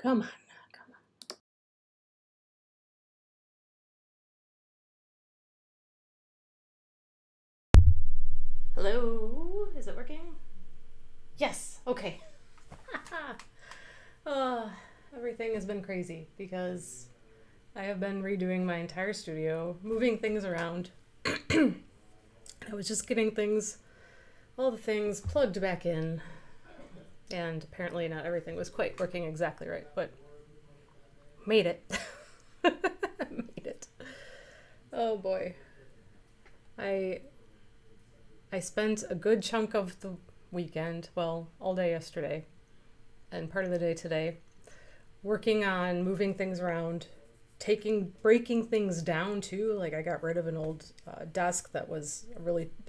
Come on, come on. Hello, is it working? Yes, okay. uh, Everything has been crazy because I have been redoing my entire studio, moving things around. I was just getting all the things plugged back in, and apparently not everything was quite working exactly right, but made it. Made it. Oh boy. I I spent a good chunk of the weekend, well, all day yesterday and part of the day today, working on moving things around, breaking things down too. Like I got rid of an old desk that was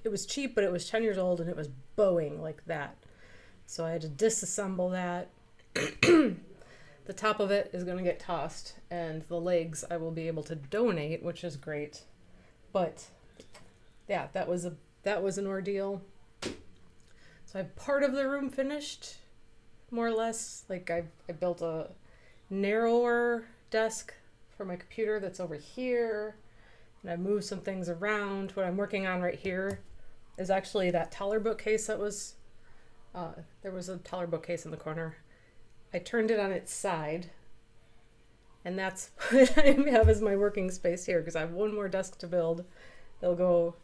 it was cheap, but it was 10 years old and it was bowing like that. So I had to disassemble that. The top of it is going to get tossed, and the legs I will be able to donate, which is great. But yeah, that was an ordeal. So I have part of the room finished, more or less. Like I built a narrower desk for my computer that's over here, and I moved some things around. What I'm working on right here is actually that taller bookcase that was there was a taller bookcase in the corner. I turned it on its side, and that's what I have as my working space here, because I have one more desk to build. They'll go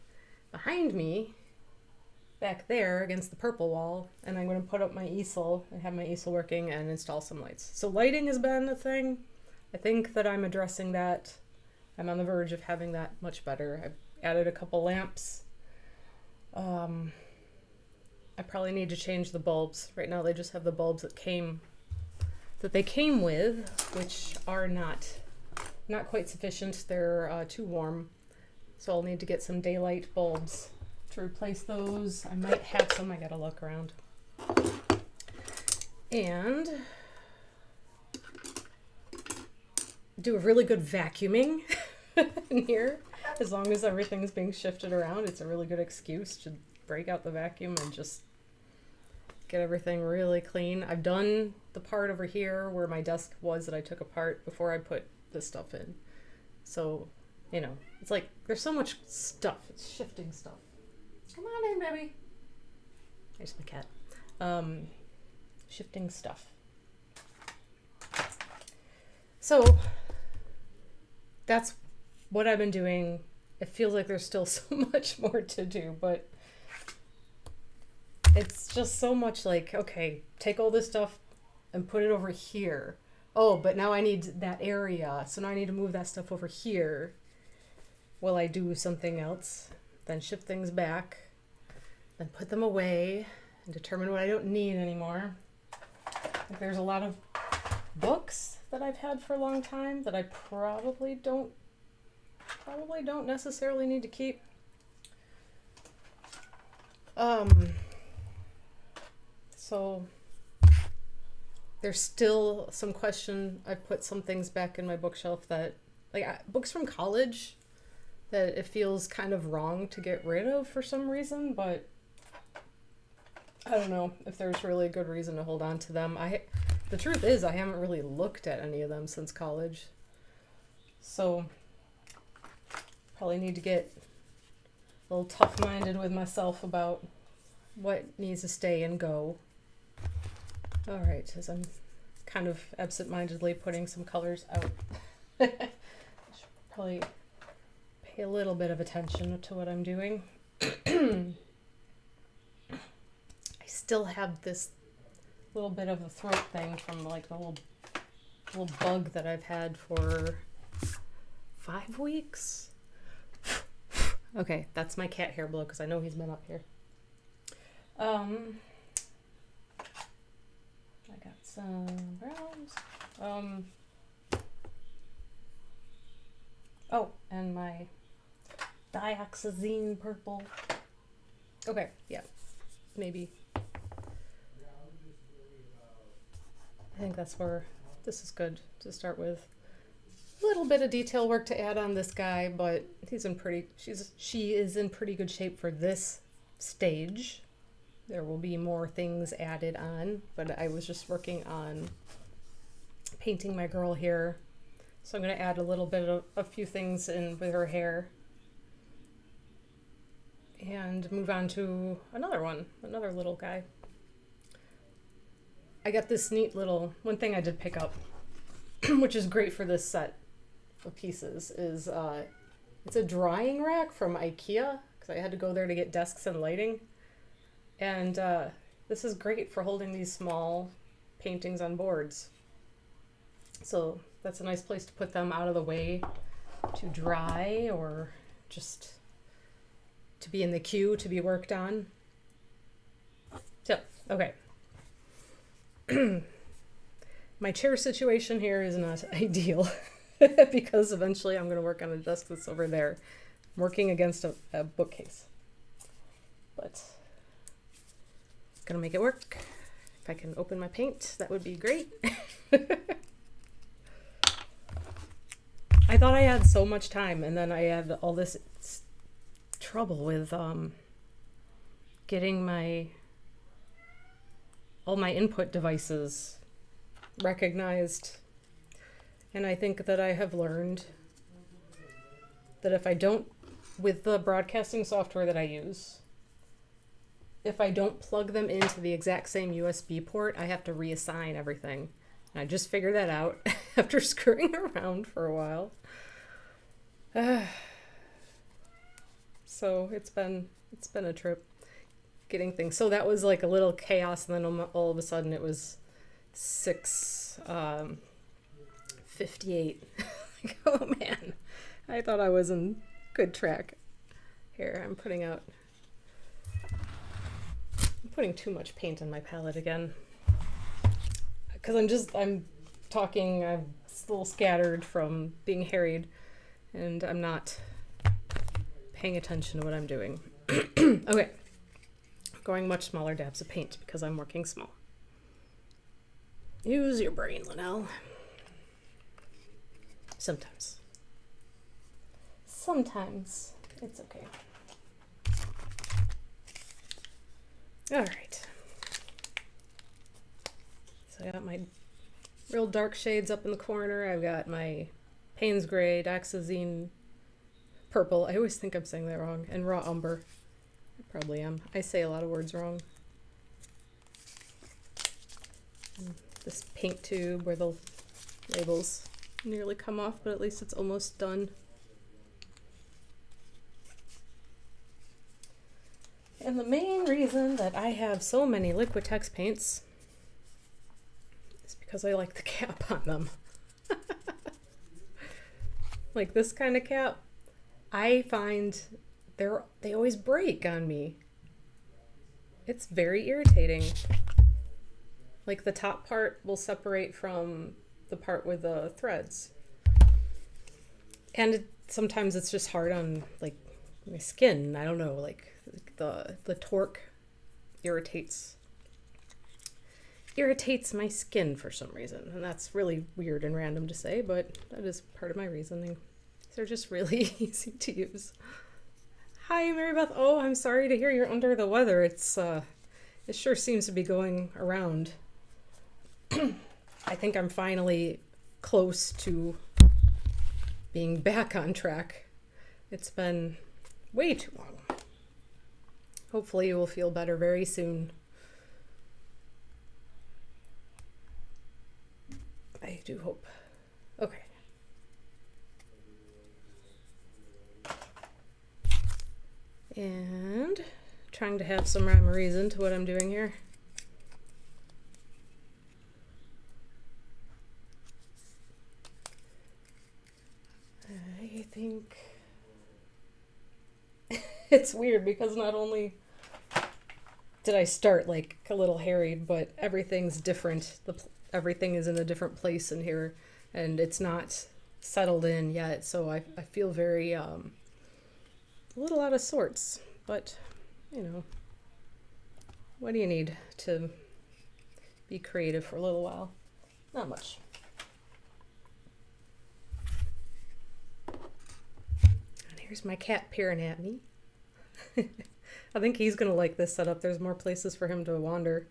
behind me back there against the purple wall, and I'm going to put up my easel and have my easel working and install some lights. So lighting has been a thing. I think that I'm addressing that. I'm on the verge of having that much better. I've added a couple lamps. I probably need to change the bulbs. Right now they just have the bulbs that they came with, which are not quite sufficient. They're too warm. So I'll need to get some daylight bulbs to replace those. I might have some. I gotta look around. And do a really good vacuuming in here. As long as everything's being shifted around, it's a really good excuse to break out the vacuum and just get everything really clean. I've done the part over here where my desk was that I took apart before I put this stuff in. So, it's like there's so much stuff. It's shifting stuff. Come on in, baby. There's my cat. Shifting stuff. So that's what I've been doing. It feels like there's still so much more to do, but it's just so much like, okay, take all this stuff and put it over here. Oh, but now I need that area, so now I need to move that stuff over here while I do something else, then shift things back, then put them away and determine what I don't need anymore. Like there's a lot of books that I've had for a long time that I probably don't necessarily need to keep. So there's still some question. I put some things back in my bookshelf that, books from college that it feels kind of wrong to get rid of for some reason, but I don't know if there's really a good reason to hold on to them. The truth is I haven't really looked at any of them since college. So probably need to get a little tough-minded with myself about what needs to stay and go. All right, as I'm kind of absent-mindedly putting some colors out. I should probably pay a little bit of attention to what I'm doing. I still have this little bit of a throat thing from the little bug that I've had for 5 weeks. Okay, that's my cat hair blow because I know he's been up here. I got some browns. Oh, and my dioxazine purple. Okay, yeah, maybe. I think that's where this is good to start with. A little bit of detail work to add on this guy, but she is in pretty good shape for this stage. There will be more things added on, but I was just working on painting my girl here. So I'm going to add a little bit of a few things in with her hair. And move on to another little guy. I got this neat little, one thing I did pick up, which is great for this set of pieces, is it's a drying rack from IKEA, because I had to go there to get desks and lighting. And this is great for holding these small paintings on boards. So that's a nice place to put them out of the way to dry, or just to be in the queue to be worked on. So, okay. My chair situation here is not ideal because eventually I'm going to work on a desk that's over there. I'm working against a bookcase. But gonna make it work. If I can open my paint, that would be great. I thought I had so much time, and then I had all this trouble with getting all my input devices recognized. And I think that I have learned that if I don't, with the broadcasting software that I use, if I don't plug them into the exact same USB port, I have to reassign everything. And I just figured that out after screwing around for a while. So it's been a trip getting things. So that was like a little chaos, and then all of a sudden it was 6:58. Like, oh man, I thought I was in good track. Here, I'm putting too much paint on my palette again. Because I'm talking, I'm still scattered from being harried, and I'm not paying attention to what I'm doing. Okay. Going much smaller dabs of paint because I'm working small. Use your brain, Linnell. Sometimes. Sometimes it's okay. All right. So I got my real dark shades up in the corner. I've got my Payne's Gray, Dioxazine Purple. I always think I'm saying that wrong. And Raw Umber. I probably am. I say a lot of words wrong. And this paint tube where the labels nearly come off, but at least it's almost done. And the main reason that I have so many Liquitex paints is because I like the cap on them. Like this kind of cap, I find they always break on me. It's very irritating. Like the top part will separate from the part with the threads. And sometimes it's just hard on like my skin. I don't know, like the torque irritates my skin for some reason. And that's really weird and random to say, but that is part of my reasoning. They're just really easy to use. Hi, Mary Beth. Oh, I'm sorry to hear you're under the weather. It sure seems to be going around. I think I'm finally close to being back on track. It's been way too long. Hopefully you will feel better very soon. I do hope. Okay. And trying to have some rhyme or reason to what I'm doing here. I think it's weird because not only did I start like a little harried, but everything's different. Everything is in a different place in here, and it's not settled in yet. So I feel very a little out of sorts. But you know, what do you need to be creative for a little while? Not much. And here's my cat peering at me. I think he's gonna like this setup. There's more places for him to wander.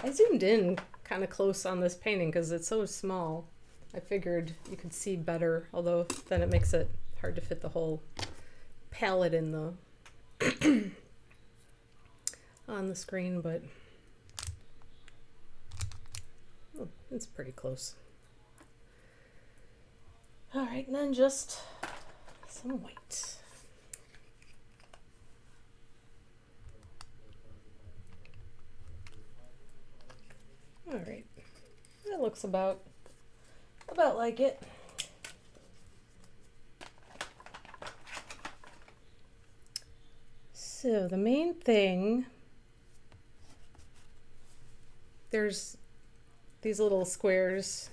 I zoomed in kind of close on this painting because it's so small. I figured you could see better, although then it makes it hard to fit the whole palette in the on the screen, but oh, it's pretty close. All right, and then just some white. All right, that looks about like it. So the main thing, there's these little squares,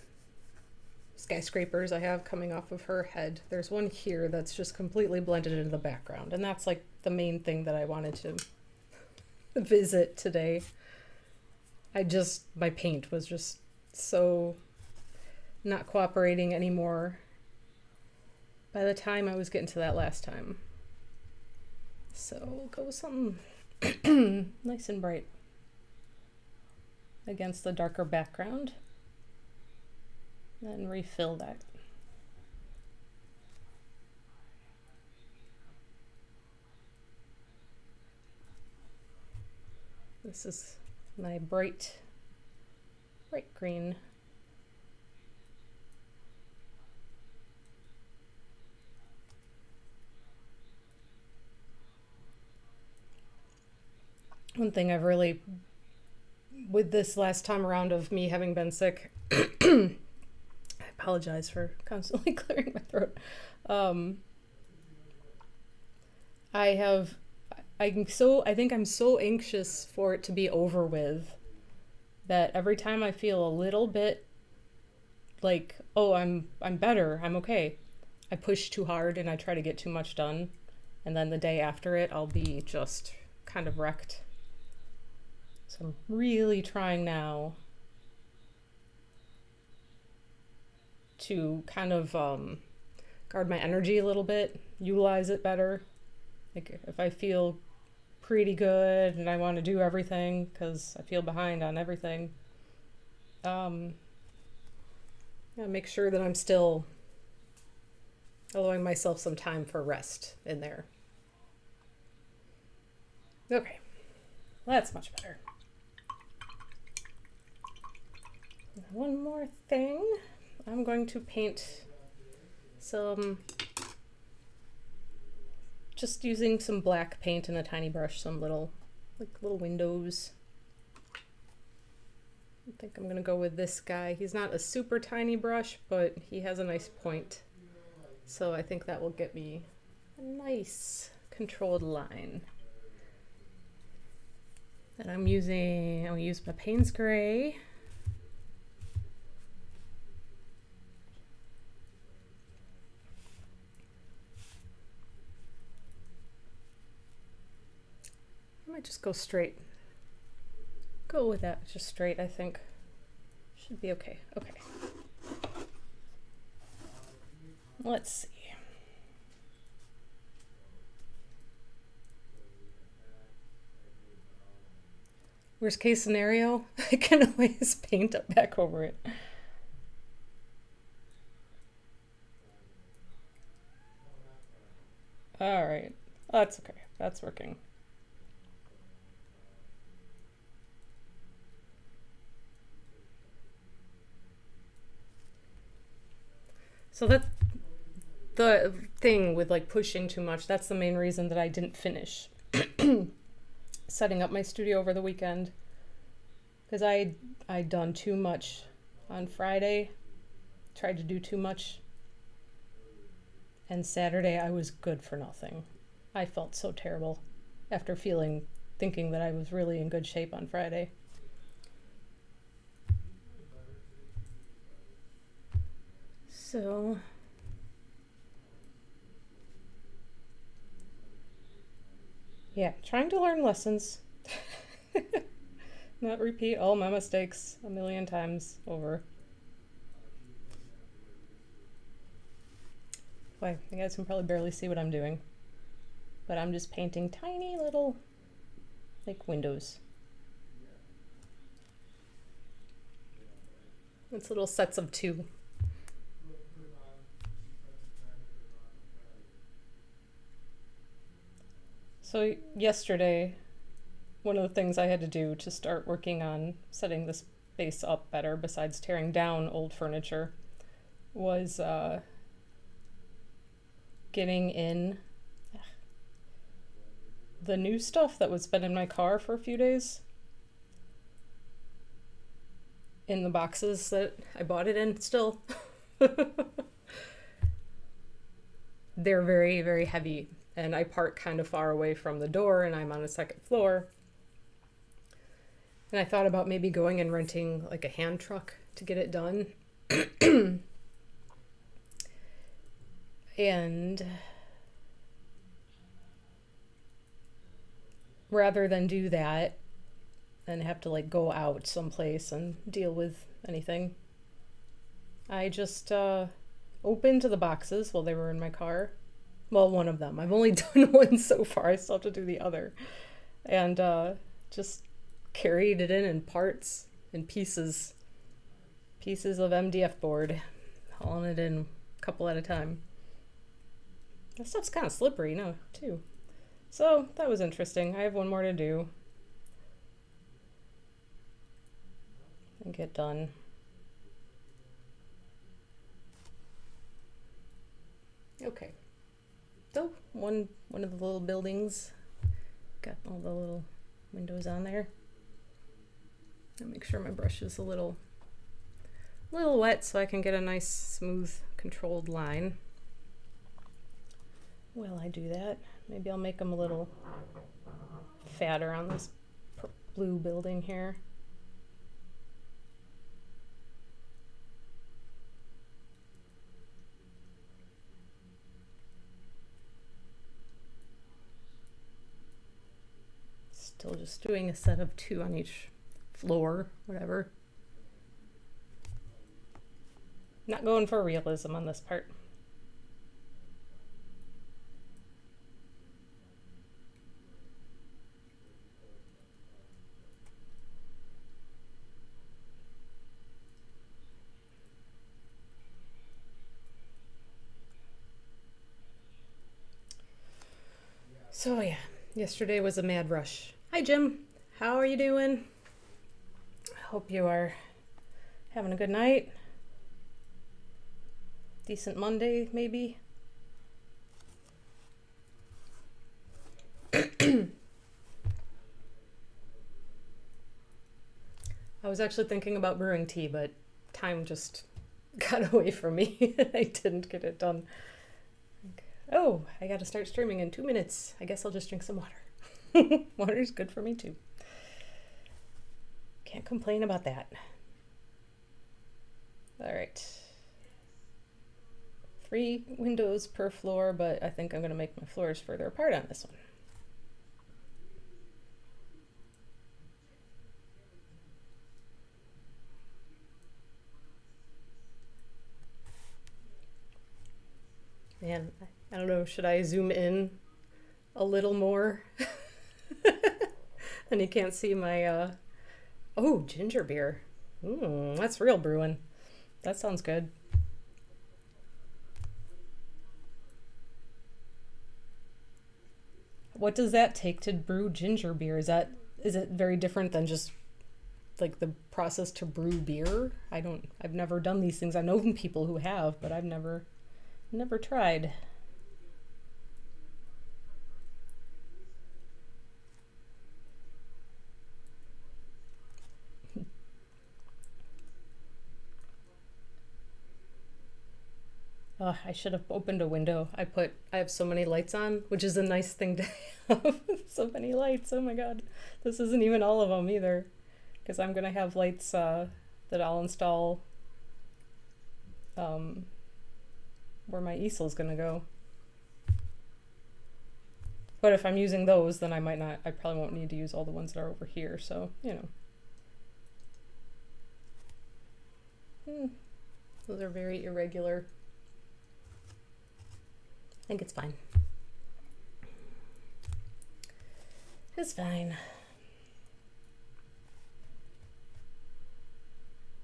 skyscrapers I have coming off of her head. There's one here that's just completely blended into the background, and that's like the main thing that I wanted to visit today. My paint was just so not cooperating anymore by the time I was getting to that last time. So we'll go with something nice and bright against the darker background, and refill that. This is my bright green. One thing I've really, with this last time around of me having been sick, I apologize for constantly clearing my throat. I think I'm so anxious for it to be over with that every time I feel a little bit like, oh, I'm better, I'm okay, I push too hard and I try to get too much done, and then the day after it I'll be just kind of wrecked. So I'm really trying now to kind of guard my energy a little bit, utilize it better. Like if I feel pretty good and I want to do everything because I feel behind on everything, make sure that I'm still allowing myself some time for rest in there. Okay, that's much better. One more thing, I'm going to paint some, just using some black paint and a tiny brush, some little windows. I think I'm gonna go with this guy. He's not a super tiny brush, but he has a nice point. So I think that will get me a nice controlled line. And I'll use my Payne's Gray. I might just go straight. Go with that, just straight, I think. Should be okay. Okay. Let's see. Worst case scenario, I can always paint up back over it. All right, that's okay. That's working. So that's the thing with like pushing too much. That's the main reason that I didn't finish setting up my studio over the weekend, because I'd done too much on Friday, tried to do too much, and Saturday I was good for nothing. I felt so terrible after thinking that I was really in good shape on Friday. So yeah, trying to learn lessons. Not repeat all my mistakes a million times over. Boy, you guys can probably barely see what I'm doing, but I'm just painting tiny little like windows. It's little sets of 2. So yesterday, one of the things I had to do to start working on setting this space up better, besides tearing down old furniture, was getting in the new stuff that was been in my car for a few days in the boxes that I bought it in still. They're very, very heavy, and I park kind of far away from the door, and I'm on a second floor. And I thought about maybe going and renting like a hand truck to get it done. And rather than do that and have to like go out someplace and deal with anything, I just opened the boxes while they were in my car. Well, one of them. I've only done one so far. I still have to do the other. And just carried it in parts and pieces of MDF board, hauling it in a couple at a time. That stuff's kind of slippery now, too. So that was interesting. I have one more to do and get done. Okay. So one of the little buildings got all the little windows on there. I'll make sure my brush is a little wet so I can get a nice, smooth, controlled line. While I do that, maybe I'll make them a little fatter on this blue building here. Still just doing a set of 2 on each floor, whatever. Not going for realism on this part. So yeah, yesterday was a mad rush. Hi Jim, how are you doing? I hope you are having a good night. Decent Monday, maybe. I was actually thinking about brewing tea, but time just got away from me and I didn't get it done. Oh, I gotta start streaming in 2 minutes. I guess I'll just drink some water. Water's good for me too. Can't complain about that. All right. 3 windows per floor, but I think I'm gonna make my floors further apart on this one. Man, I don't know, should I zoom in a little more? And you can't see my, oh, ginger beer. That's real brewing. That sounds good. What does that take to brew ginger beer? Is it very different than just like the process to brew beer? I've never done these things. I've known people who have, but I've never tried. Oh, I should have opened a window. I have so many lights on, which is a nice thing to have. So many lights. Oh my God. This isn't even all of them either. Because I'm going to have lights that I'll install where my easel's going to go. But if I'm using those, then I probably won't need to use all the ones that are over here. So, you know. Those are very irregular. I think it's fine. It's fine.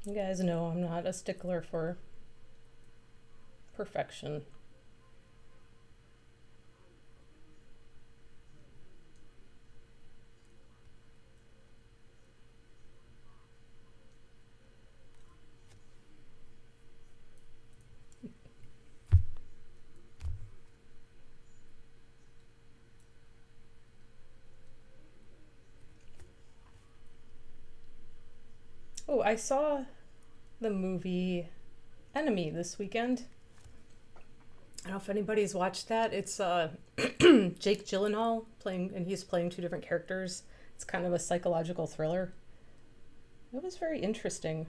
You guys know I'm not a stickler for perfection. Oh, I saw the movie Enemy this weekend. I don't know if anybody's watched that. It's Jake Gyllenhaal playing, and he's playing two different characters. It's kind of a psychological thriller. It was very interesting.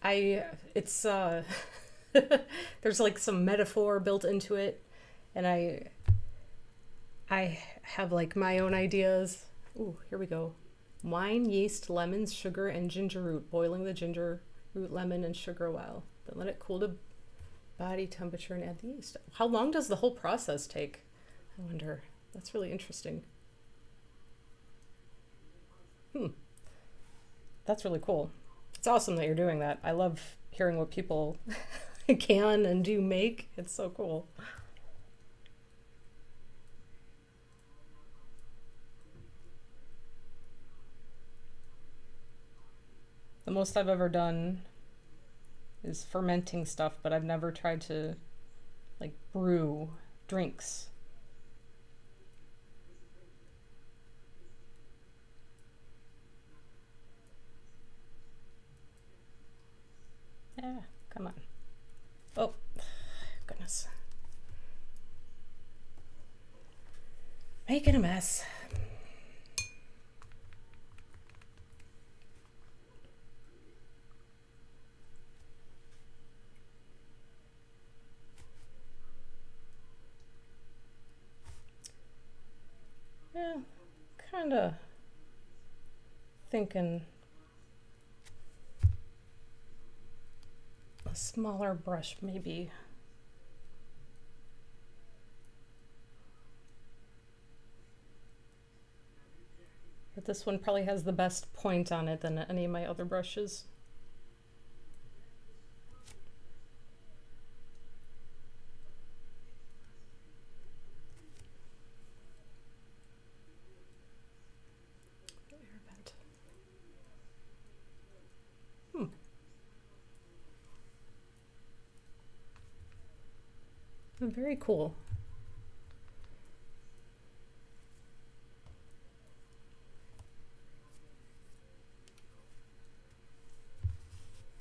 I it's there's like some metaphor built into it, and I have like my own ideas. Ooh, here we go. Wine, yeast, lemons, sugar, and ginger root. Boiling the ginger root, lemon, and sugar a while. Then let it cool to body temperature and add the yeast. How long does the whole process take? I wonder. That's really interesting. Hmm. That's really cool. It's awesome that you're doing that. I love hearing what people can and do make. It's so cool. The most I've ever done is fermenting stuff, but I've never tried to like brew drinks. Yeah, come on. Oh, goodness. Making a mess. Yeah, kind of thinking a smaller brush maybe. But this one probably has the best point on it than any of my other brushes. Very cool.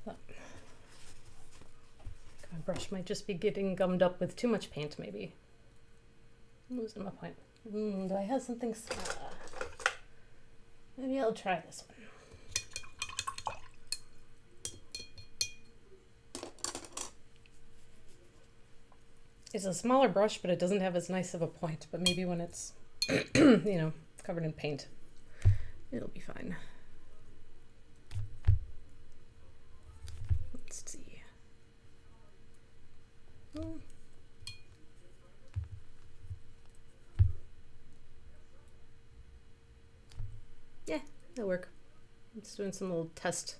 My brush might just be getting gummed up with too much paint, maybe. I'm losing my point. Do I have something? Maybe I'll try this one. It's a smaller brush, but it doesn't have as nice of a point. But maybe when it's, covered in paint, it'll be fine. Let's see. Yeah, that'll work. I'm just doing some little test.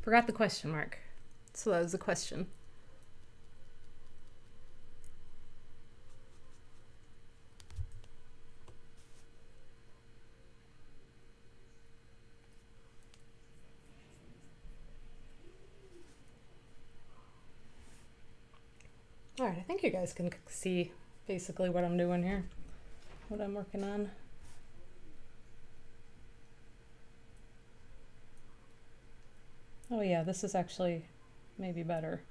Forgot the question mark. So that was the question. All right, I think you guys can see basically what I'm doing here, what I'm working on. Oh yeah, this is actually maybe better.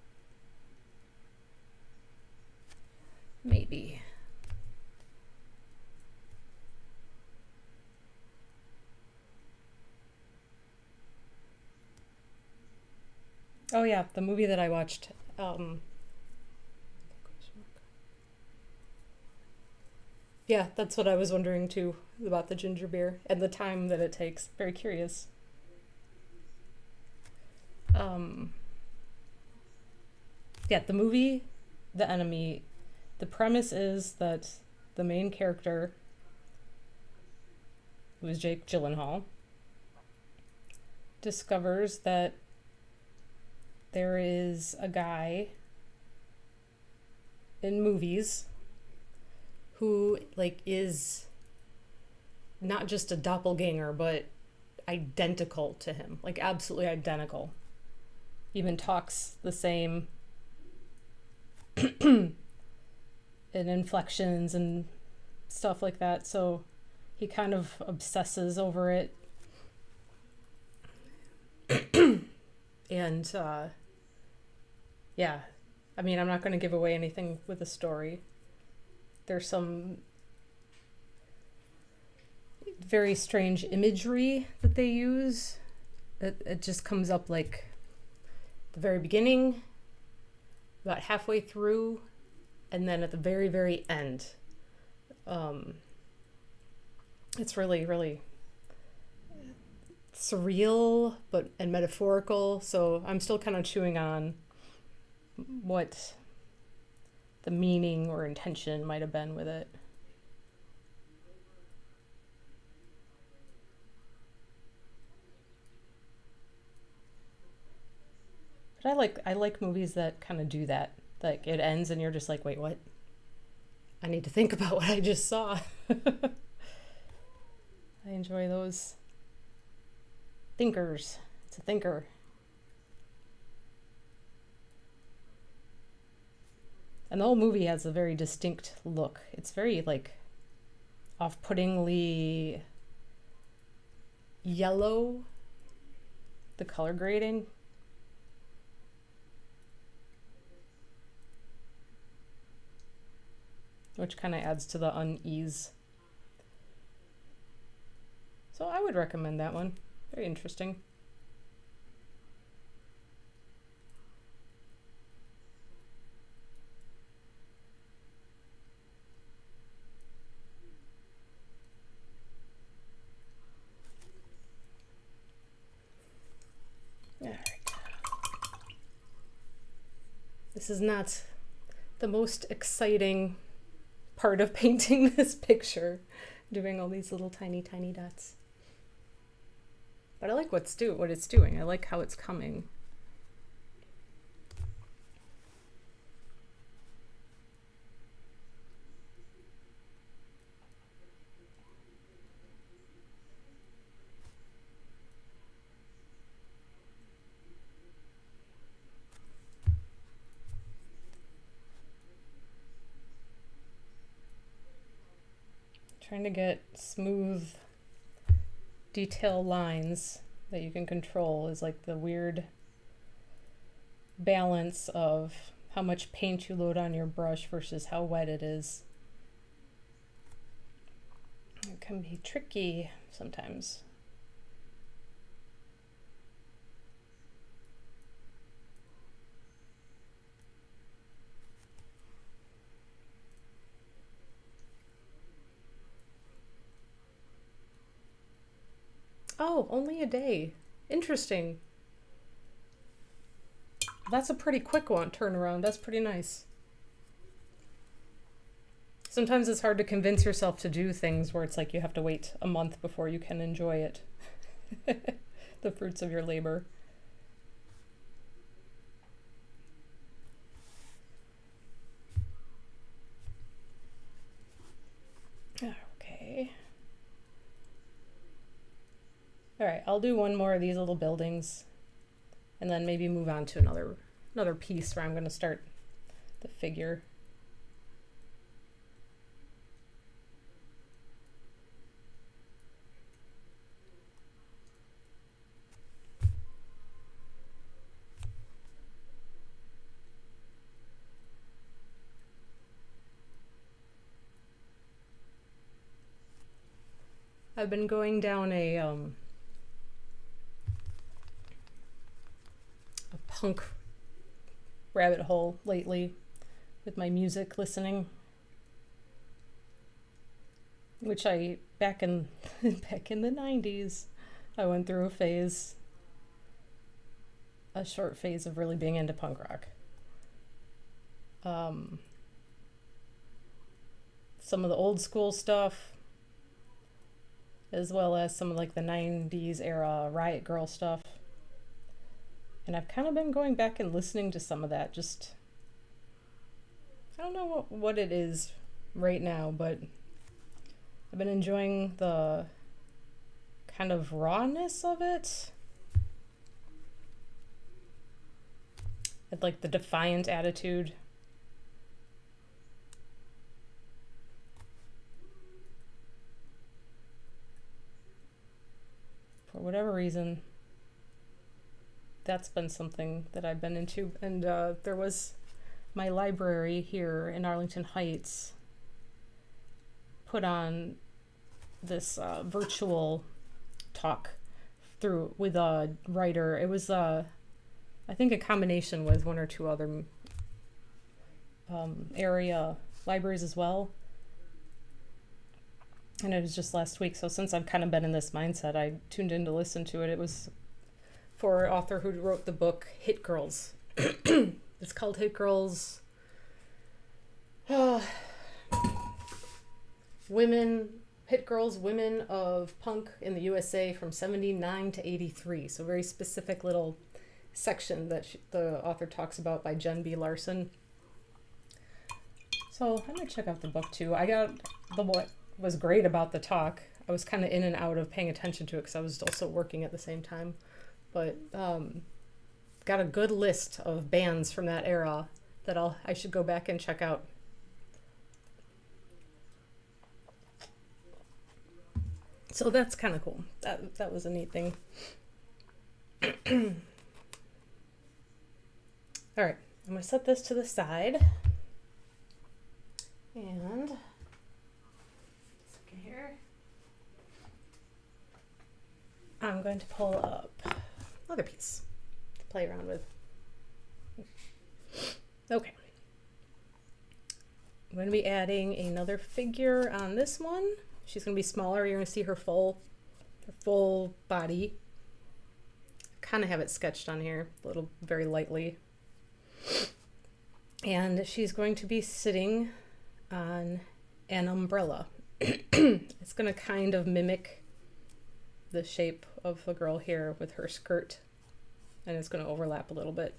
Maybe. Oh yeah, the movie that I watched. Yeah, that's what I was wondering too about the ginger beer and the time that it takes. Very curious. Yeah, the movie, The Enemy, The premise is that the main character, who is Jake Gyllenhaal, discovers that there is a guy in movies who like is not just a doppelganger but identical to him, like absolutely identical, even talks the same in inflections and stuff like that. So he kind of obsesses over it. And yeah, I mean, I'm not going to give away anything with the story. There's some very strange imagery that they use. It just comes up like the very beginning, about halfway through, and then at the very, very end. It's really, really surreal and metaphorical. So I'm still kind of chewing on what the meaning or intention might have been with it. But I like movies that kind of do that. Like it ends and you're just like, wait, what? I need to think about what I just saw. I enjoy those. Thinkers. It's a thinker. And the whole movie has a very distinct look. It's very like off-puttingly yellow, the color grading. Which kind of adds to the unease. So I would recommend that one. Very interesting. All right. This is not the most exciting part of painting this picture, doing all these little tiny dots. But I like what it's doing. I like how it's coming. Trying to get smooth detail lines that you can control is like the weird balance of how much paint you load on your brush versus how wet it is. It can be tricky sometimes. Oh, only a day. Interesting. That's a pretty quick turnaround. That's pretty nice. Sometimes it's hard to convince yourself to do things where it's like you have to wait a month before you can enjoy it. The fruits of your labor. Okay. All right, I'll do one more of these little buildings and then maybe move on to another piece where I'm going to start the figure. I've been going down a punk rabbit hole lately with my music listening, which back in the 90s I went through a short phase of really being into punk rock. some of the old school stuff, as well as some of like the 90s era Riot Girl stuff. And I've kind of been going back and listening to some of that. Just, I don't know what it is right now, but I've been enjoying the kind of rawness of it. And like the defiant attitude. For whatever reason, that's been something that I've been into. And there was my library here in Arlington Heights put on this virtual talk through with a writer. It was I think a combination with one or two other area libraries as well. And it was just last week. So since I've kind of been in this mindset, I tuned in to listen to it. It was for an author who wrote the book Hit Girls. It's called Hit Girls. Hit Girls, Women of Punk in the USA from 79 to 83. So very specific little section that the author talks about by Jen B. Larson. So I'm going to check out the book too. I got what was great about the talk. I was kind of in and out of paying attention to it because I was also working at the same time. But got a good list of bands from that era that I should go back and check out. So that's kind of cool. That was a neat thing. All right, I'm going to set this to the side. And second here, I'm going to pull up another piece to play around with. Okay. I'm going to be adding another figure on this one. She's going to be smaller. You're going to see her full body. Kind of have it sketched on here, a little very lightly. And she's going to be sitting on an umbrella. It's going to kind of mimic the shape of the girl here with her skirt, and it's going to overlap a little bit.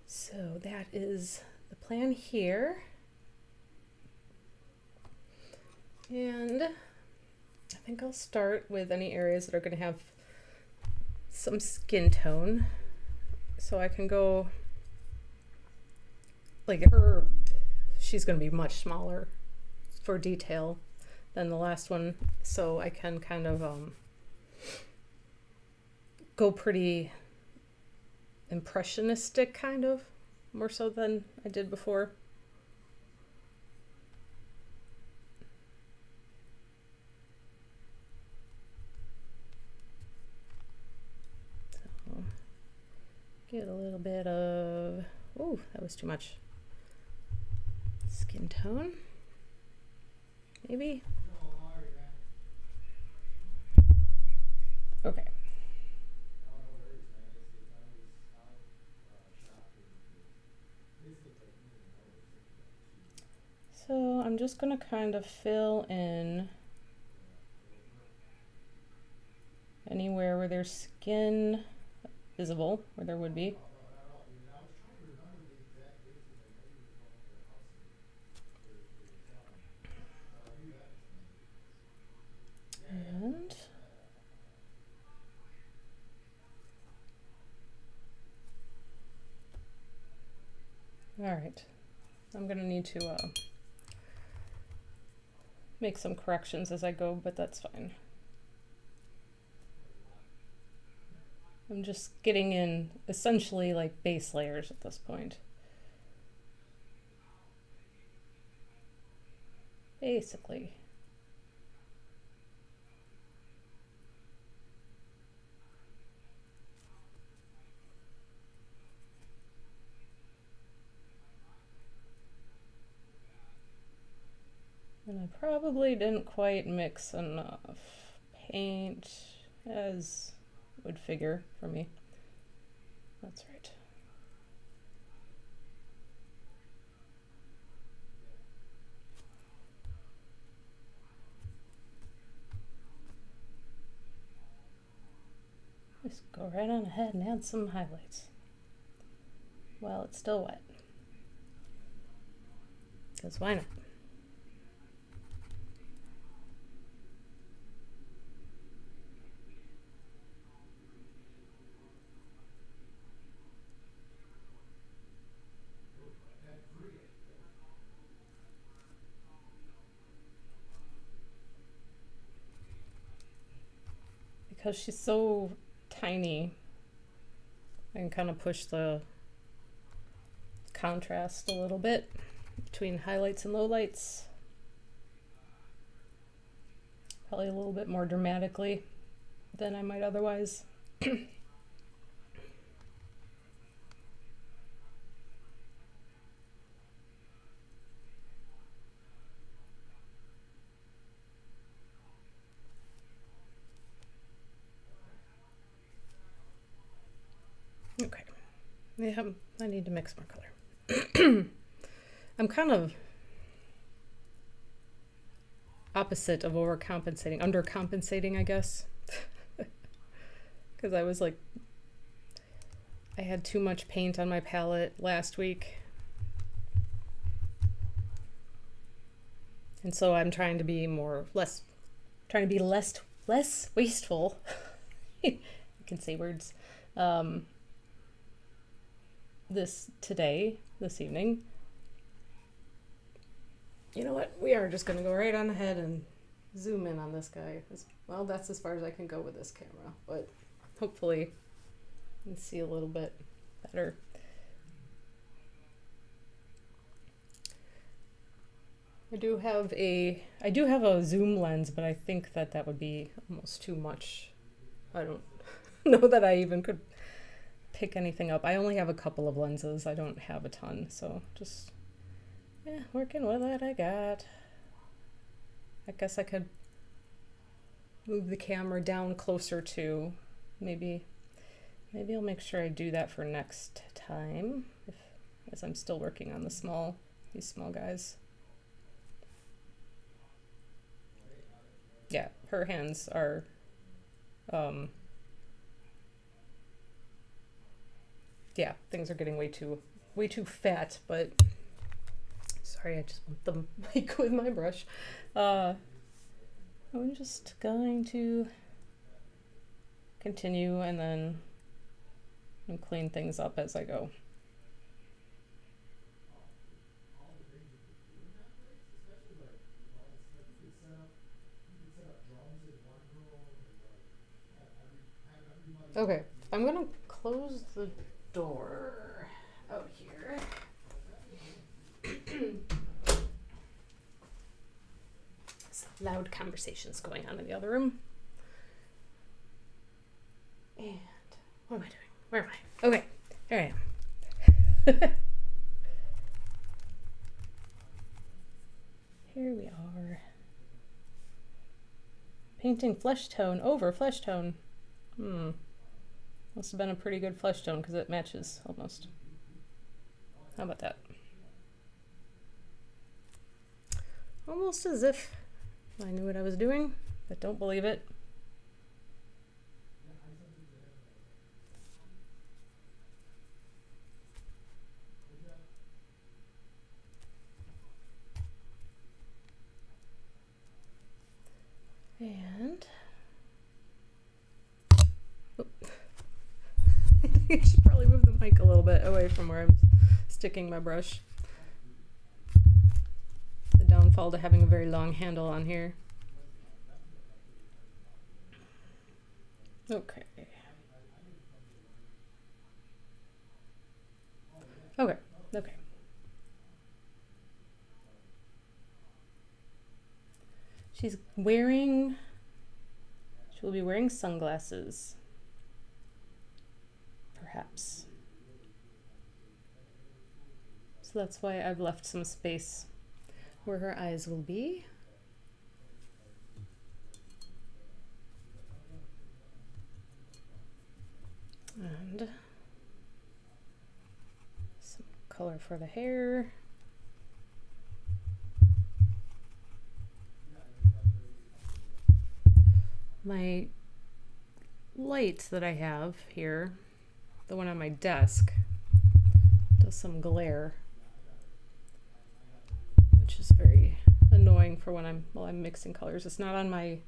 So that is the plan here. And I think I'll start with any areas that are going to have some skin tone. So I can go, like she's going to be much smaller for detail than the last one. So I can kind of go pretty impressionistic, kind of, more so than I did before. Get a little bit of, oh, that was too much skin tone, maybe. Okay. So I'm just going to kind of fill in anywhere where there's skin visible, where there would be. And all right, I'm gonna need to make some corrections as I go, but that's fine. I'm just getting in essentially like base layers at this point. Basically. And I probably didn't quite mix enough paint, as would figure for me. That's right. Just go right on ahead and add some highlights while it's still wet. Because why not? Because she's so tiny, I can kind of push the contrast a little bit between highlights and lowlights. Probably a little bit more dramatically than I might otherwise. Okay, yeah, I need to mix more color. I'm kind of opposite of overcompensating, undercompensating, I guess. Because I was like, I had too much paint on my palette last week. And so I'm trying to be less wasteful. I can say words. This evening. You know what? We are just going to go right on ahead and zoom in on this guy. Well, that's as far as I can go with this camera, but hopefully you can see a little bit better. I do have a zoom lens, but I think that would be almost too much. I don't know that I even could pick anything up. I only have a couple of lenses. I don't have a ton, so just working with what I got. I guess I could move the camera down closer to maybe I'll make sure I do that for next time, as I'm still working on these small guys. Yeah, her hands are yeah, things are getting way too fat, but sorry, I just want the mic with my brush. I'm just going to continue and then clean things up as I go. Okay, I'm gonna close the door out here. Some loud conversations going on in the other room. And what am I doing? Where am I? Okay, there I am. Here we are. Painting flesh tone over flesh tone. Must have been a pretty good flesh tone because it matches almost. How about that? Almost as if I knew what I was doing, but don't believe it. And I should probably move the mic a little bit away from where I'm sticking my brush. The downfall to having a very long handle on here. Okay. Okay. She will be wearing sunglasses. Perhaps. So that's why I've left some space where her eyes will be. And some color for the hair. light that I have here, the one on my desk, does some glare, which is very annoying for when I'm mixing colors. It's not on my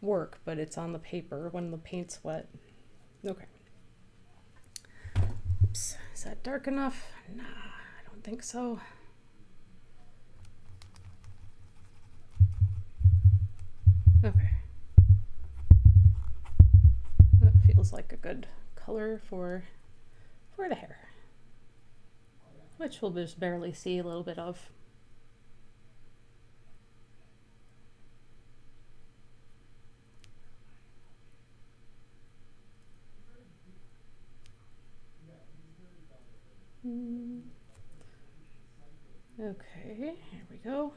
work, but it's on the paper when the paint's wet. Okay. Oops, is that dark enough? Nah, I don't think so. Okay. That feels like a good color for the hair, which we'll just barely see a little bit of. Okay, here we go.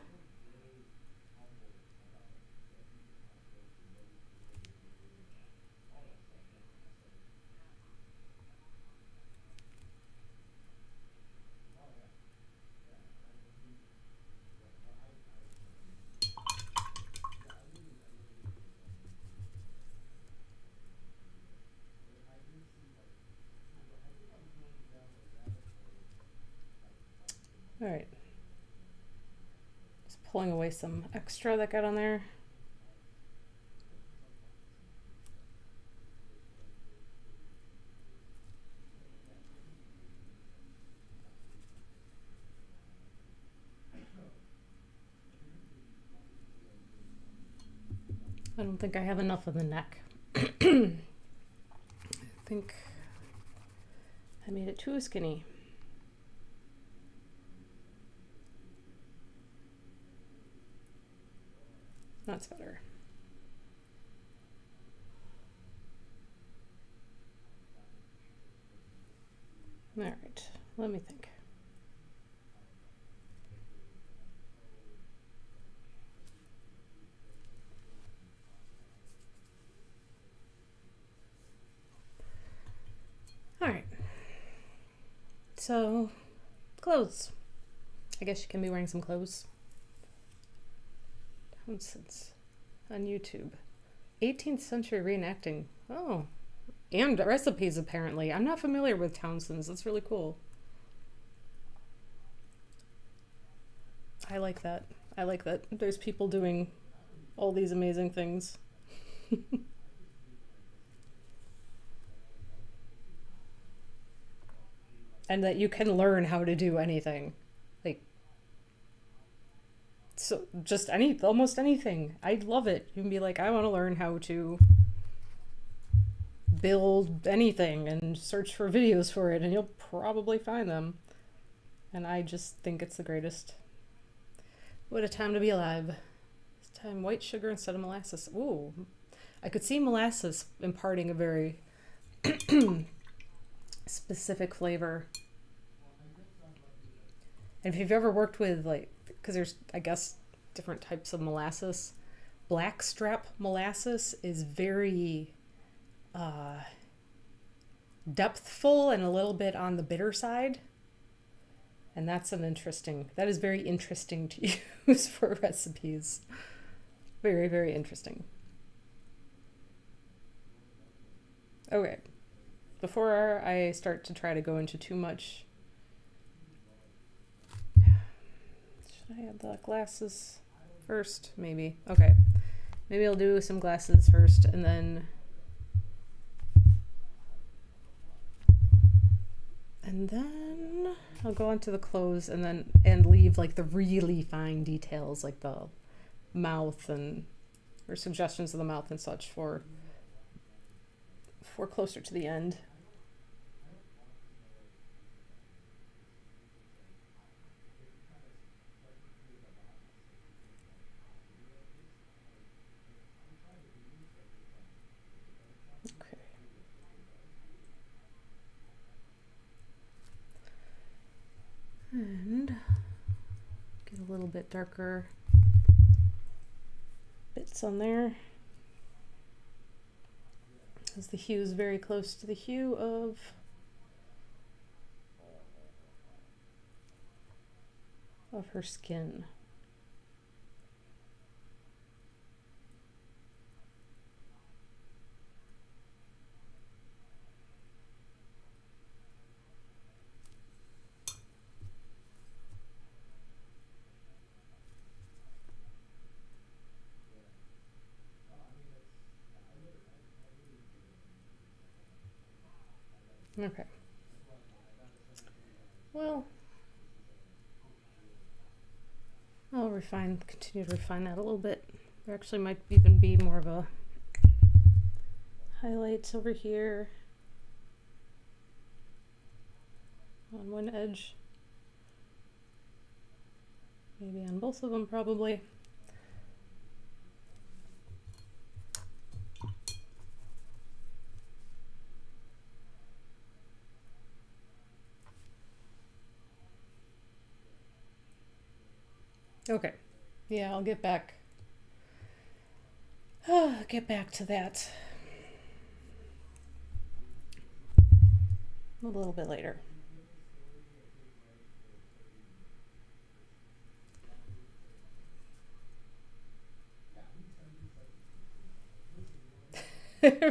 All right. Just pulling away some extra that got on there. I don't think I have enough of the neck. I think I made it too skinny. That's better. All right, let me think. All right, so clothes. I guess you can be wearing some clothes. Townsend's on YouTube. 18th century reenacting. Oh, and recipes apparently. I'm not familiar with Townsend's. That's really cool. I like that. I like that there's people doing all these amazing things. And that you can learn how to do anything. Like, so just almost anything. I love it. You can be like, I want to learn how to build anything and search for videos for it, and you'll probably find them. And I just think it's the greatest. What a time to be alive. This time, white sugar instead of molasses. Ooh, I could see molasses imparting a very specific flavor. And if you've ever worked with, like, because there's, I guess, different types of molasses, blackstrap molasses is very depthful and a little bit on the bitter side. And that is very interesting to use for recipes. Very, very interesting. Okay. Before I start to try to go into too much, should I add the glasses first? Maybe. Okay. Maybe I'll do some glasses first and then I'll go on to the clothes and leave like the really fine details like the mouth or suggestions of the mouth and such for closer to the end. Okay. And get a little bit darker bits on there, because the hue is very close to the hue of her skin. Okay. Well, I'll continue to refine that a little bit. There actually might even be more of a highlights over here on one edge. Maybe on both of them, probably. Okay. Yeah, I'll get back. Get back to that a little bit later.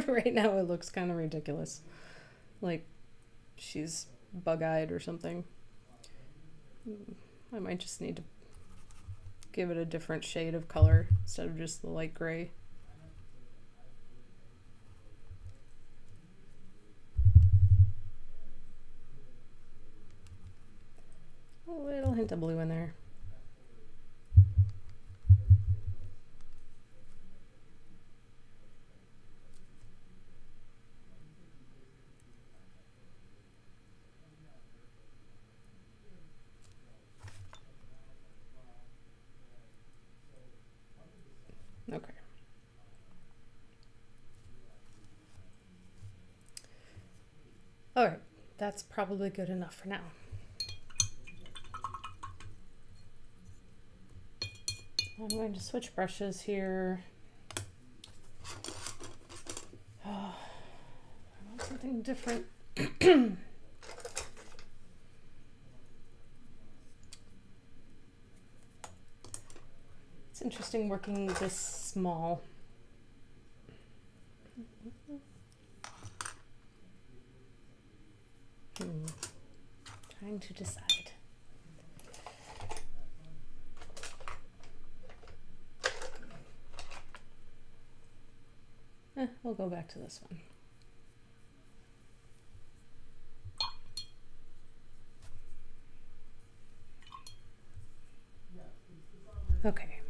Right now it looks kind of ridiculous. Like she's bug-eyed or something. I might just need to give it a different shade of color instead of just the light gray. A little hint of blue in there. Okay. All right, that's probably good enough for now. I'm going to switch brushes here. Oh, I want something different. It's interesting working this small. Trying to decide. We'll go back to this one. Okay.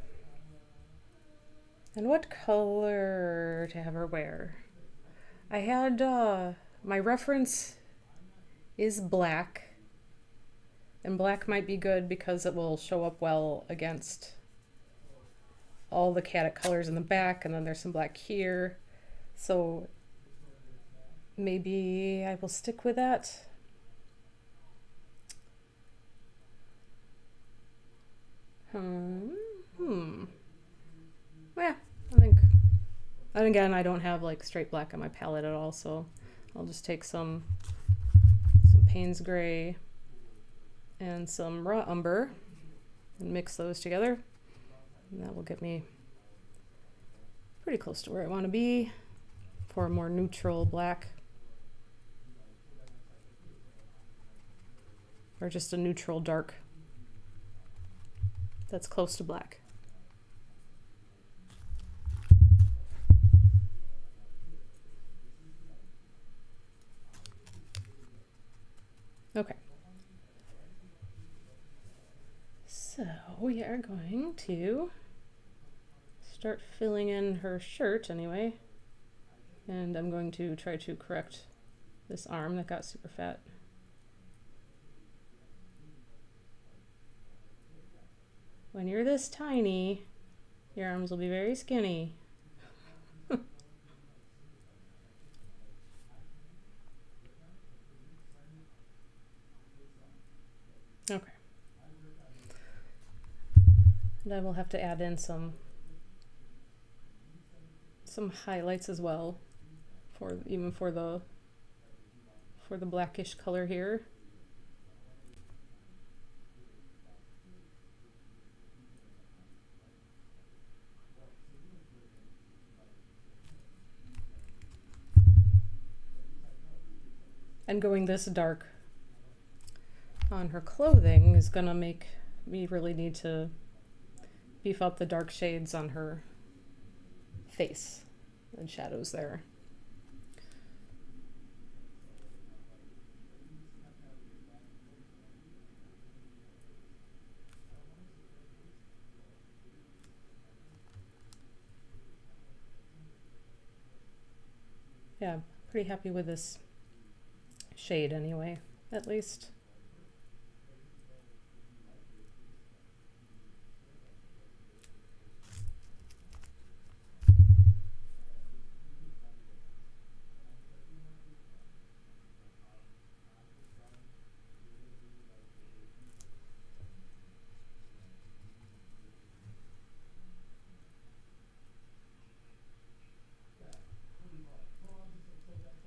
And what color to have her wear? I had, my reference is black. And black might be good because it will show up well against all the caddick colors in the back, and then there's some black here. So maybe I will stick with that. Yeah, I think. And again, I don't have like straight black on my palette at all, so I'll just take some Payne's gray and some raw umber and mix those together. And that will get me pretty close to where I want to be for a more neutral black. Or just a neutral dark that's close to black. Okay. So we are going to start filling in her shirt anyway. And I'm going to try to correct this arm that got super fat. When you're this tiny, your arms will be very skinny. Okay. And I will have to add in some highlights as well for the blackish color here. And going this dark on her clothing is gonna make me really need to beef up the dark shades on her face and shadows there. yeah, pretty happy with this shade anyway, at least.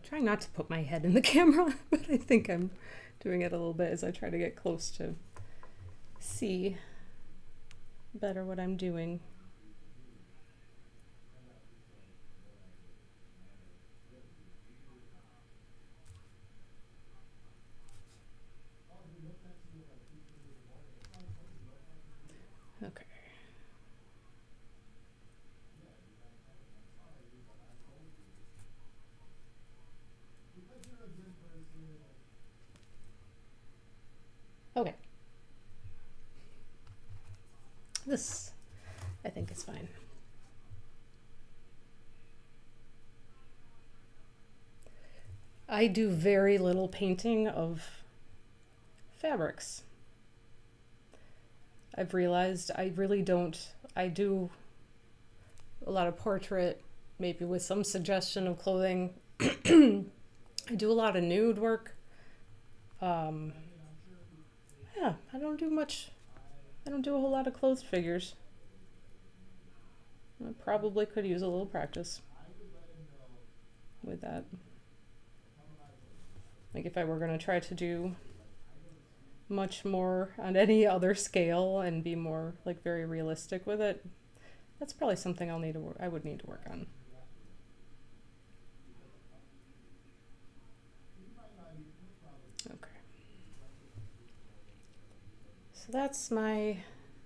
Trying not to put my head in the camera, but I think I'm doing it a little bit as I try to get close to see better what I'm doing. Okay. Okay. This, I think, is fine. I do very little painting of fabrics. I've realized I really don't. I do a lot of portrait, maybe with some suggestion of clothing. I do a lot of nude work. Yeah, I don't do much. I don't do a whole lot of clothed figures. I probably could use a little practice with that. Like if I were going to try to do much more on any other scale and be more like very realistic with it, that's probably something I would need to work on. Okay. So that's my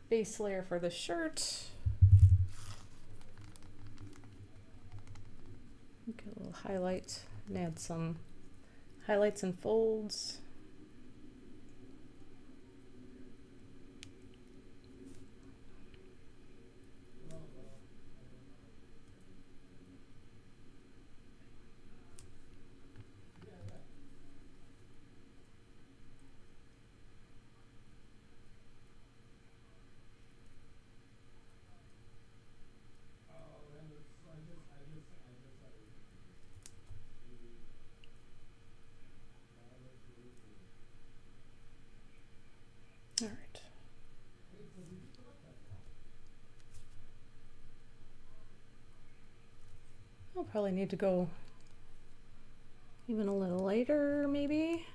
base layer for the shirt. Get a little highlight and add some highlights and folds. All right. I'll probably need to go even a little lighter, maybe.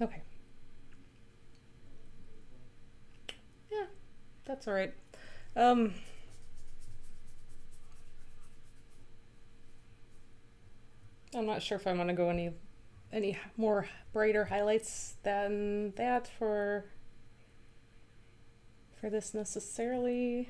Okay. Yeah, that's all right. I'm not sure if I want to go any more brighter highlights than that for this necessarily.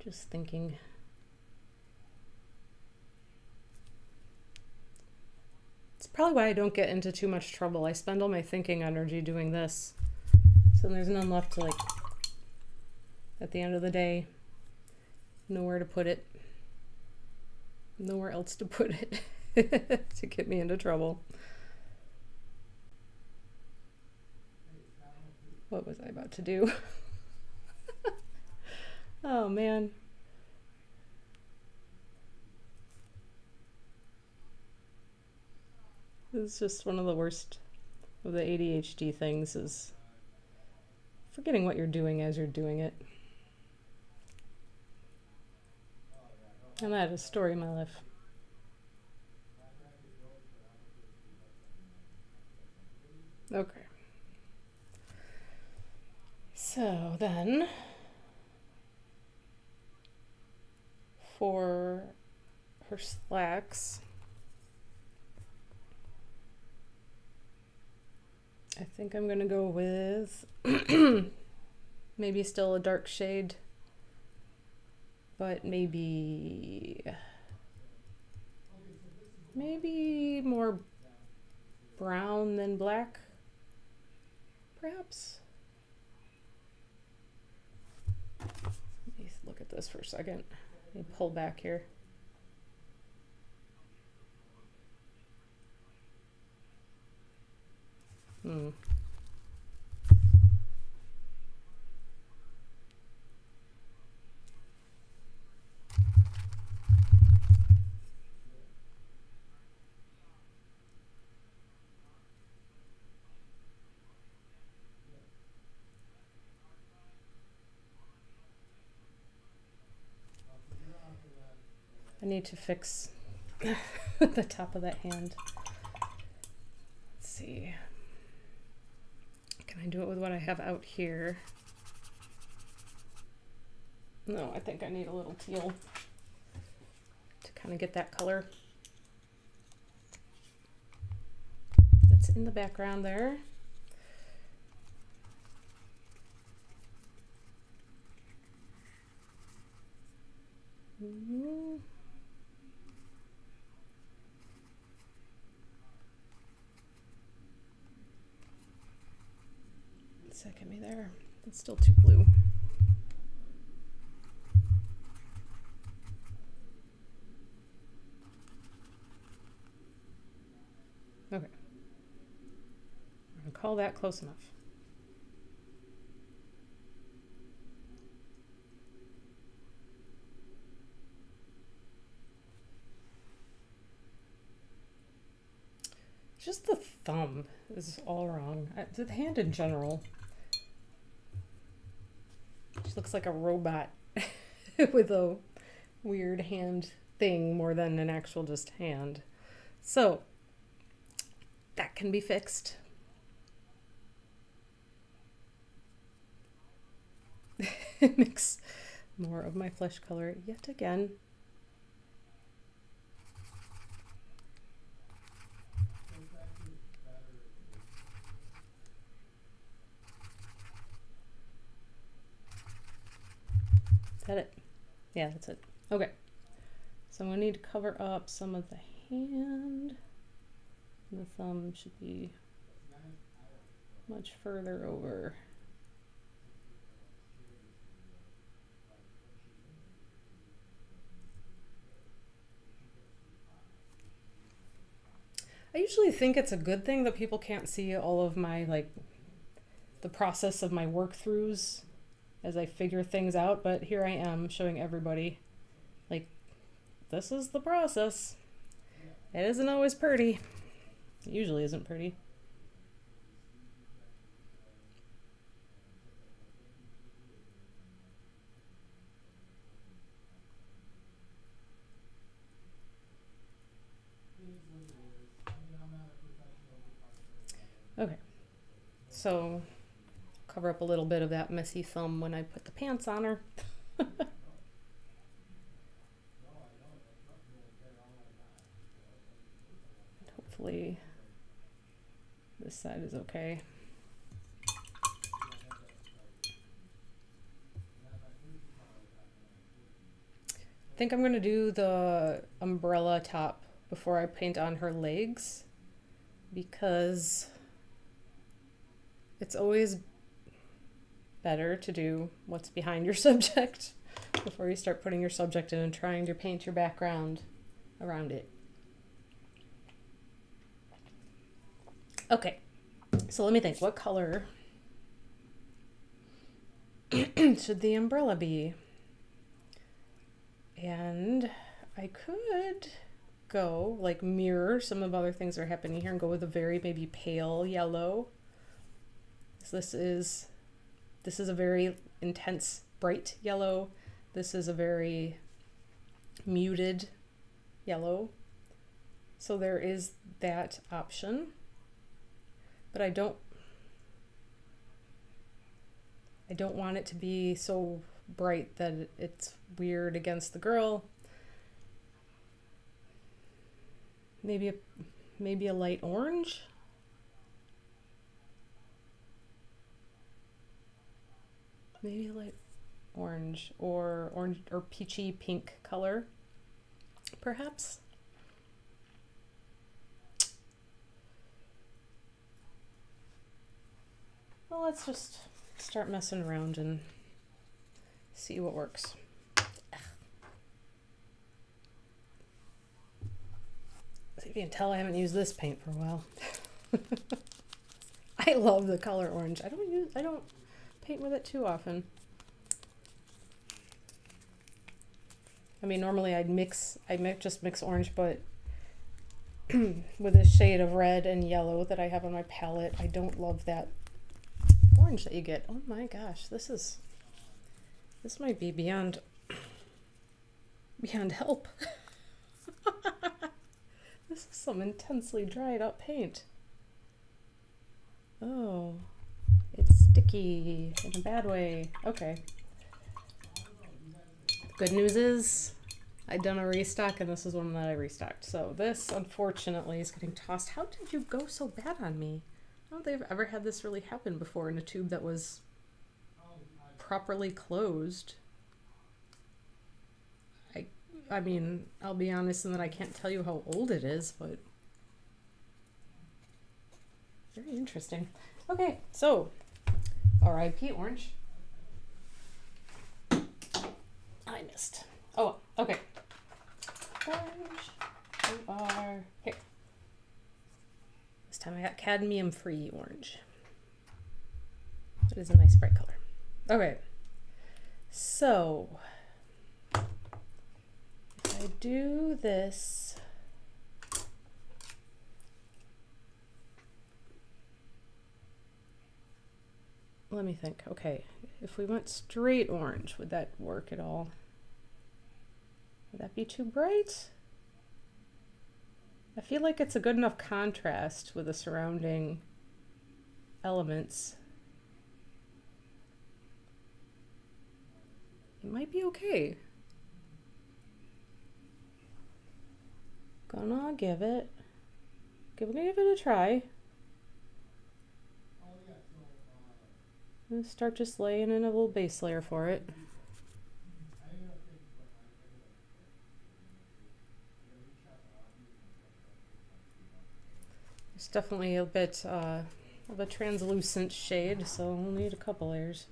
Just thinking. It's probably why I don't get into too much trouble. I spend all my thinking energy doing this. So there's none left to, like, at the end of the day, nowhere to put it. Nowhere else to put it to get me into trouble. What was I about to do? Oh man. It's just one of the worst of the ADHD things is forgetting what you're doing as you're doing it. And that is a story of my life. Okay. So then, for her slacks, I think I'm gonna go with maybe still a dark shade, but maybe more brown than black, perhaps. Let me look at this for a second. Let me pull back here. I need to fix the top of that hand. Let's see. Can I do it with what I have out here? No, I think I need a little teal to kind of get that color that's in the background there. Second me there. It's still too blue. Okay. I'm gonna call that close enough. Just the thumb is all wrong. The hand in general. She looks like a robot with a weird hand thing more than an actual just hand. So that can be fixed. Mix more of my flesh color yet again. Is that it? Yeah, that's it. Okay. So I'm going to need to cover up some of the hand. The thumb should be much further over. I usually think it's a good thing that people can't see all of my, like, the process of my work throughs as I figure things out, but here I am showing everybody, like, this is the process. It isn't always pretty. It usually isn't pretty. Okay, so cover up a little bit of that messy thumb when I put the pants on her. Hopefully this side is okay. I think I'm going to do the umbrella top before I paint on her legs, because it's always better to do what's behind your subject before you start putting your subject in and trying to paint your background around it. Okay, so let me think. What color should the umbrella be? And I could go, like mirror some of other things that are happening here and go with a very maybe pale yellow. This is a very intense bright yellow. This is a very muted yellow. So there is that option. But I don't want it to be so bright that it's weird against the girl. Maybe a light orange. Maybe a light orange or peachy pink color, perhaps. Well, let's just start messing around and see what works. So you can tell I haven't used this paint for a while. I love the color orange. I don't paint with it too often. I mean, normally I just mix orange, but with a shade of red and yellow that I have on my palette, I don't love that orange that you get. Oh my gosh, this might be beyond help. This is some intensely dried up paint. Oh, it's sticky in a bad way. Okay. Good news is I'd done a restock and this is one that I restocked. So this unfortunately is getting tossed. How did you go so bad on me? I don't think I've ever had this really happen before in a tube that was properly closed. I mean, I'll be honest in that I can't tell you how old it is, but very interesting. Okay, so R.I.P. orange. I missed. Oh, okay. Orange, you are here. This time I got cadmium-free orange. It is a nice bright color. Okay, so if I do this, let me think. Okay, if we went straight orange, would that work at all? Would that be too bright? I feel like it's a good enough contrast with the surrounding elements. It might be okay. Gonna give it a try. Let's start just laying in a little base layer for it. It's definitely a bit of a translucent shade, so we'll need a couple layers.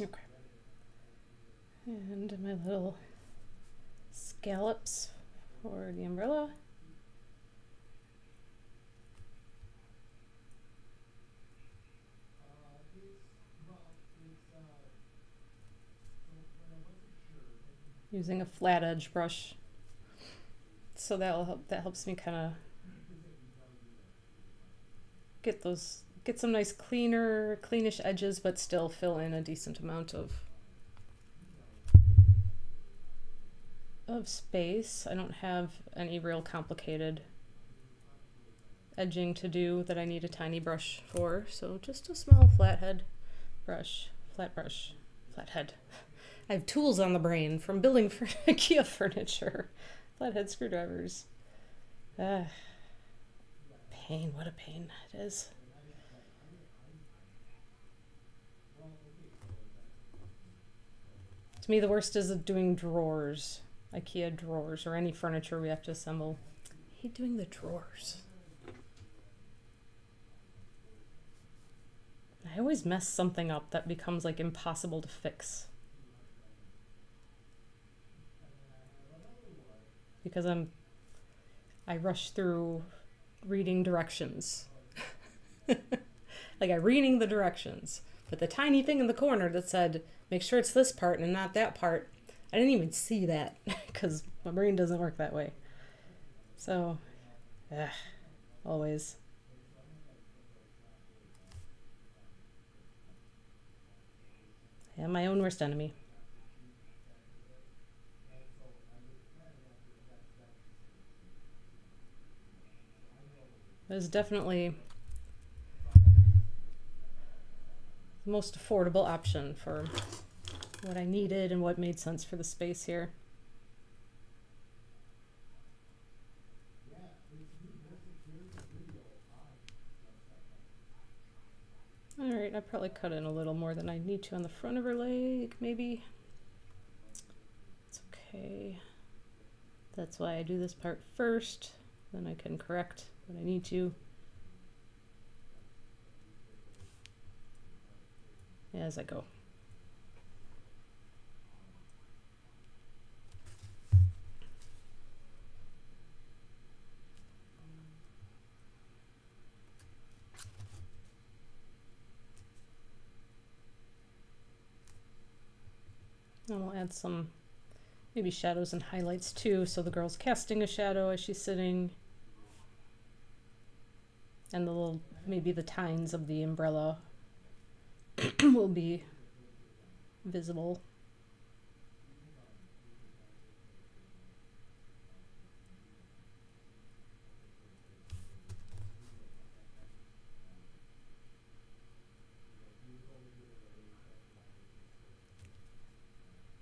Okay. And my little scallops for the umbrella. Using a flat edge brush. So that helps me kind of get some nice cleanish edges, but still fill in a decent amount of space. I don't have any real complicated edging to do that I need a tiny brush for, so just a small flat head brush, flathead. I have tools on the brain from building for IKEA furniture. Flathead screwdrivers. Pain, what a pain it is. To me, the worst is doing drawers, IKEA drawers, or any furniture we have to assemble. I hate doing the drawers. I always mess something up that becomes like impossible to fix. Because I rush through reading directions. Like I'm reading the directions, but the tiny thing in the corner that said, make sure it's this part and not that part, I didn't even see that because my brain doesn't work that way. So, always. I am my own worst enemy. There's definitely the most affordable option for what I needed and what made sense for the space here. Alright, I probably cut in a little more than I need to on the front of her leg, maybe. It's okay. That's why I do this part first, then I can correct when I need to. As I go. And we'll add some maybe shadows and highlights too, so the girl's casting a shadow as she's sitting. And the little, maybe the tines of the umbrella will be visible.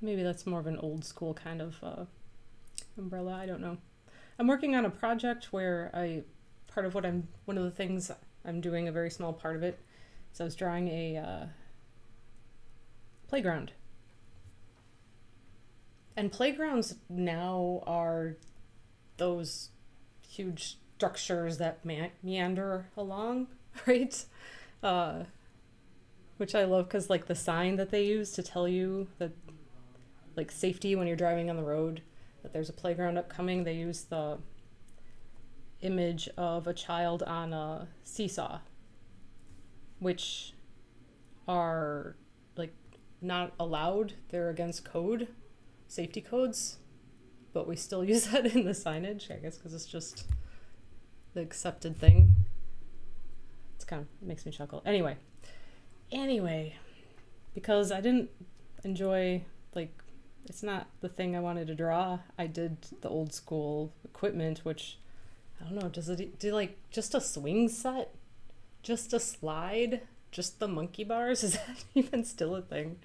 Maybe that's more of an old school kind of umbrella, I don't know. I'm working on a project where one of the things I'm doing, a very small part of it, so I was drawing a playground. And playgrounds now are those huge structures that meander along, right? Which I love because like the sign that they use to tell you that like safety when you're driving on the road, that there's a playground upcoming, they use the image of a child on a seesaw, which are like not allowed. They're against code, safety codes, but we still use that in the signage, I guess, because it's just the accepted thing. It's kind of makes me chuckle. Anyway, because I didn't enjoy, like, it's not the thing I wanted to draw. I did the old school equipment, which I don't know, does it do like just a swing set? Just a slide? Just the monkey bars? Is that even still a thing?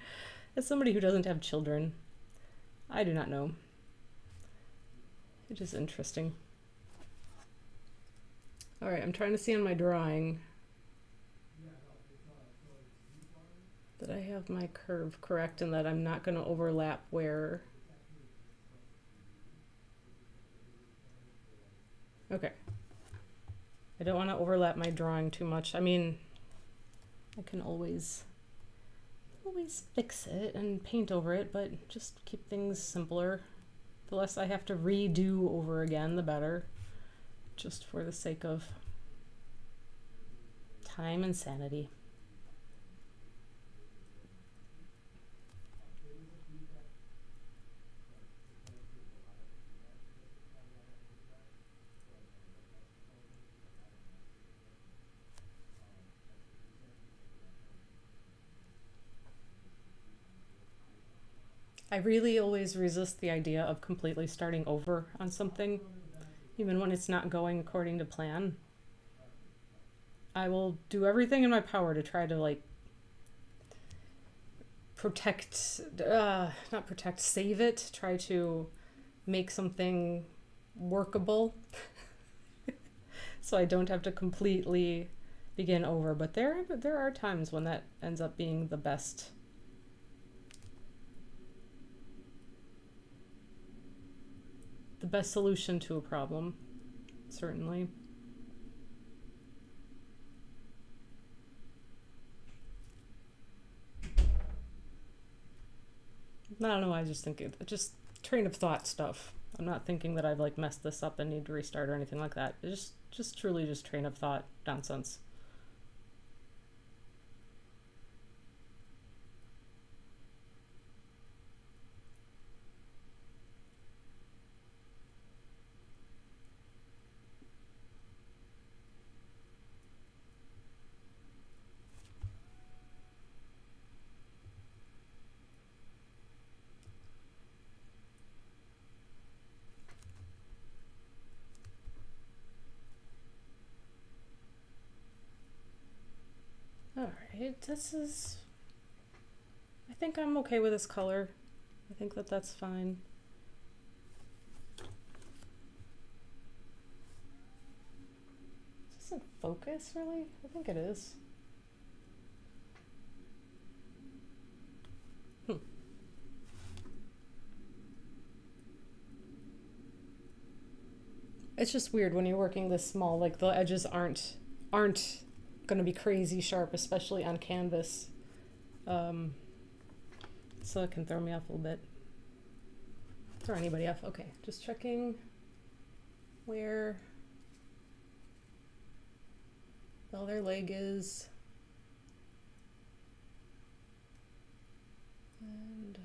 As somebody who doesn't have children, I do not know. It is interesting. All right, I'm trying to see on my drawing that I have my curve correct and that I'm not going to overlap where... Okay. I don't want to overlap my drawing too much. I mean, I can always fix it and paint over it, but just keep things simpler. The less I have to redo over again, the better. Just for the sake of time and sanity. I really always resist the idea of completely starting over on something, even when it's not going according to plan. I will do everything in my power to try to like save it, try to make something workable so I don't have to completely begin over. But there are times when that ends up being the best the best solution to a problem, certainly. I don't know, I just think it just train of thought stuff. I'm not thinking that I've like messed this up and need to restart or anything like that. It's just truly just train of thought nonsense. Alright, this is... I think I'm okay with this color. I think that that's fine. Is this in focus, really? I think it is. It's just weird when you're working this small, like the edges aren't gonna be crazy sharp, especially on canvas. So it can throw me off a little bit. Throw anybody off. Okay, just checking where the other leg is. And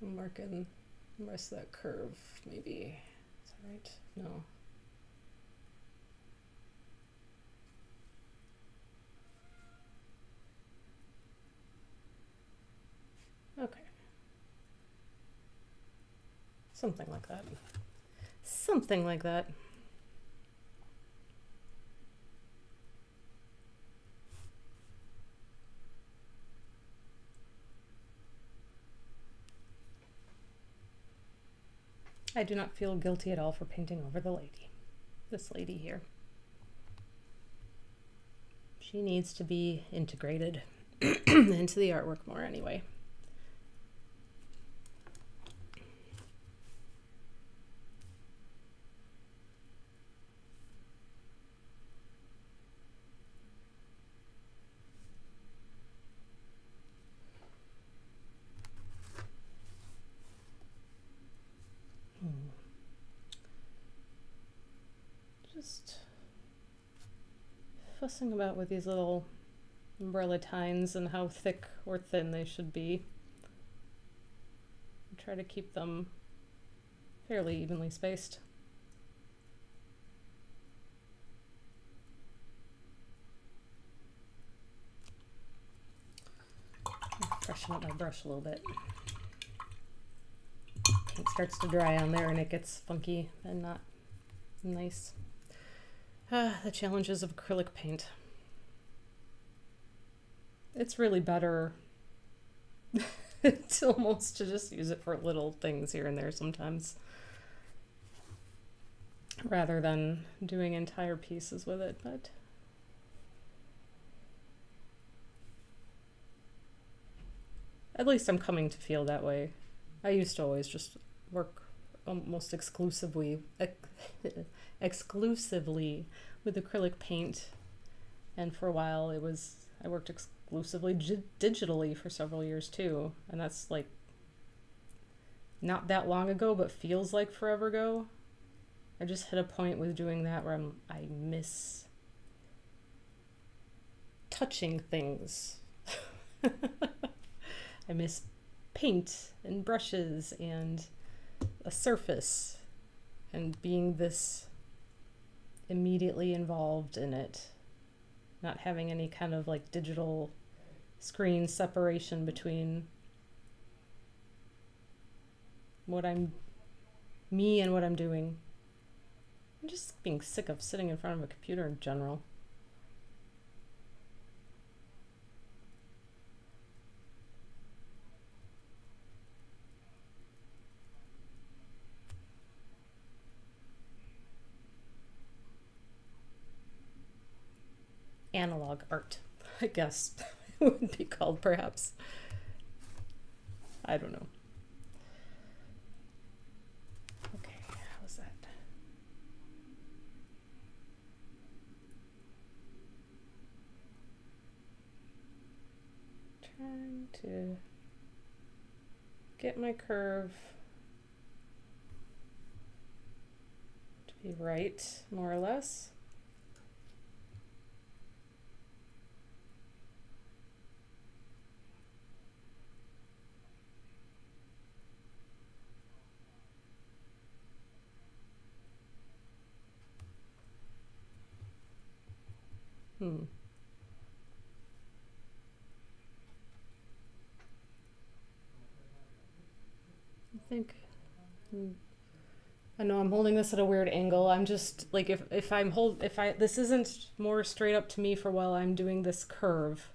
I'm marking the rest of that curve, maybe. Is that right? No. Okay. Something like that. Something like that. I do not feel guilty at all for painting over the lady. This lady here. She needs to be integrated into the artwork more anyway. Just fussing about with these little umbrella tines and how thick or thin they should be. Try to keep them fairly evenly spaced. Freshen up my brush a little bit. It starts to dry on there and it gets funky and not nice. The challenges of acrylic paint. It's really better to almost to just use it for little things here and there sometimes, rather than doing entire pieces with it, but at least I'm coming to feel that way. I used to always just work almost exclusively with acrylic paint, and for a while I worked exclusively digitally for several years too, and that's like not that long ago but feels like forever ago. I just hit a point with doing that where I miss touching things. I miss paint and brushes and a surface and being this immediately involved in it, not having any kind of like digital screen separation between me and what I'm doing. I'm just being sick of sitting in front of a computer in general. Analog art, I guess it would be called, perhaps. I don't know. Okay. trying to get my curve to be right, more or less. I think I know I'm holding this at a weird angle. I'm just like if this isn't more straight up to me for while I'm doing this curve,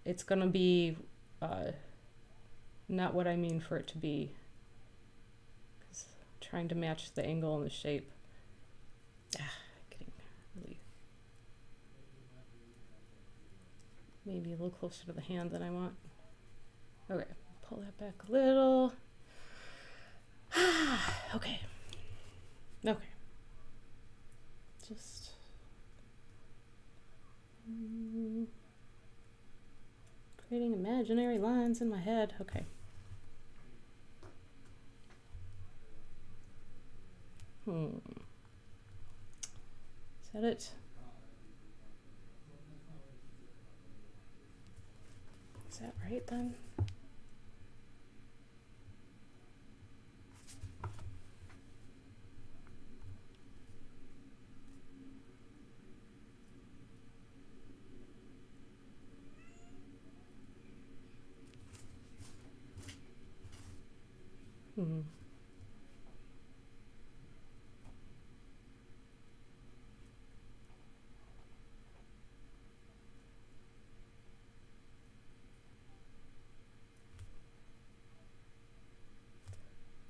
it's gonna be not what I mean for it to be. 'Cause I'm trying to match the angle and the shape. Getting really maybe a little closer to the hand than I want. Okay, pull that back a little. Okay. Just creating imaginary lines in my head. Okay. Is that it? Is that right then?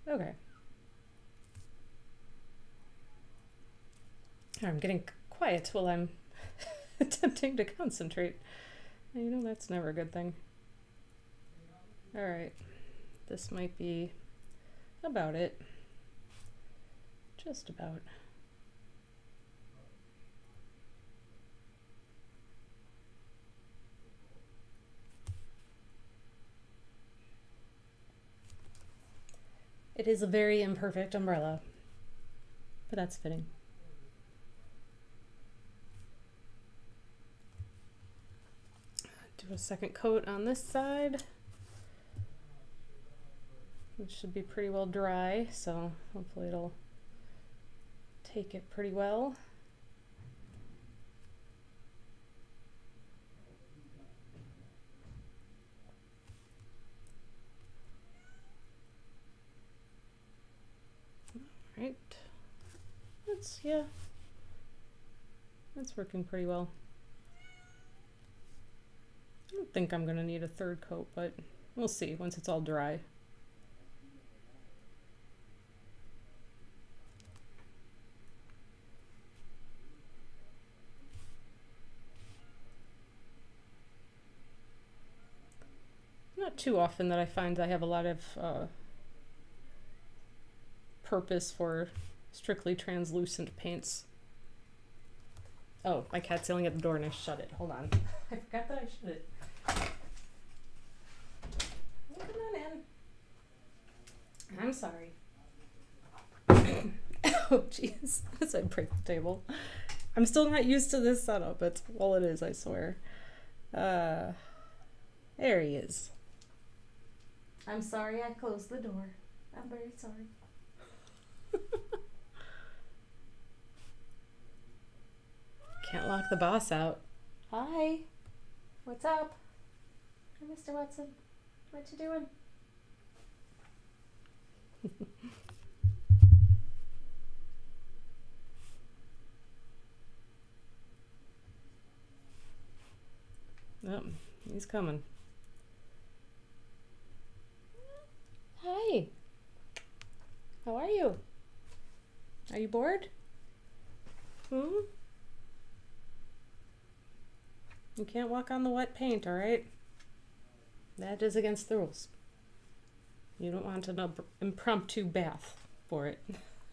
Okay. I'm getting quiet while I'm attempting to concentrate. You know, that's never a good thing. All right. This might be about it. Just about. It is a very imperfect umbrella, but that's fitting. Do a second coat on this side, which should be pretty well dry, so hopefully it'll take it pretty well. Right, that's working pretty well. I don't think I'm gonna need a third coat, but we'll see once it's all dry. Not too often that I find I have a lot of purpose for strictly translucent paints. Oh, my cat's yelling at the door and I shut it. Hold on. I forgot that I shut it. Oh, come on in. I'm sorry. Oh, jeez. As I break the table. I'm still not used to this setup. It's all it is, I swear. There he is. I'm sorry I closed the door. I'm very sorry. Can't lock the boss out. Hi. What's up? Hi, Mr. Watson. What you doing? Oh, he's coming. Hi. How are you? Are you bored? You can't walk on the wet paint, all right? That is against the rules. You don't want an impromptu bath for it,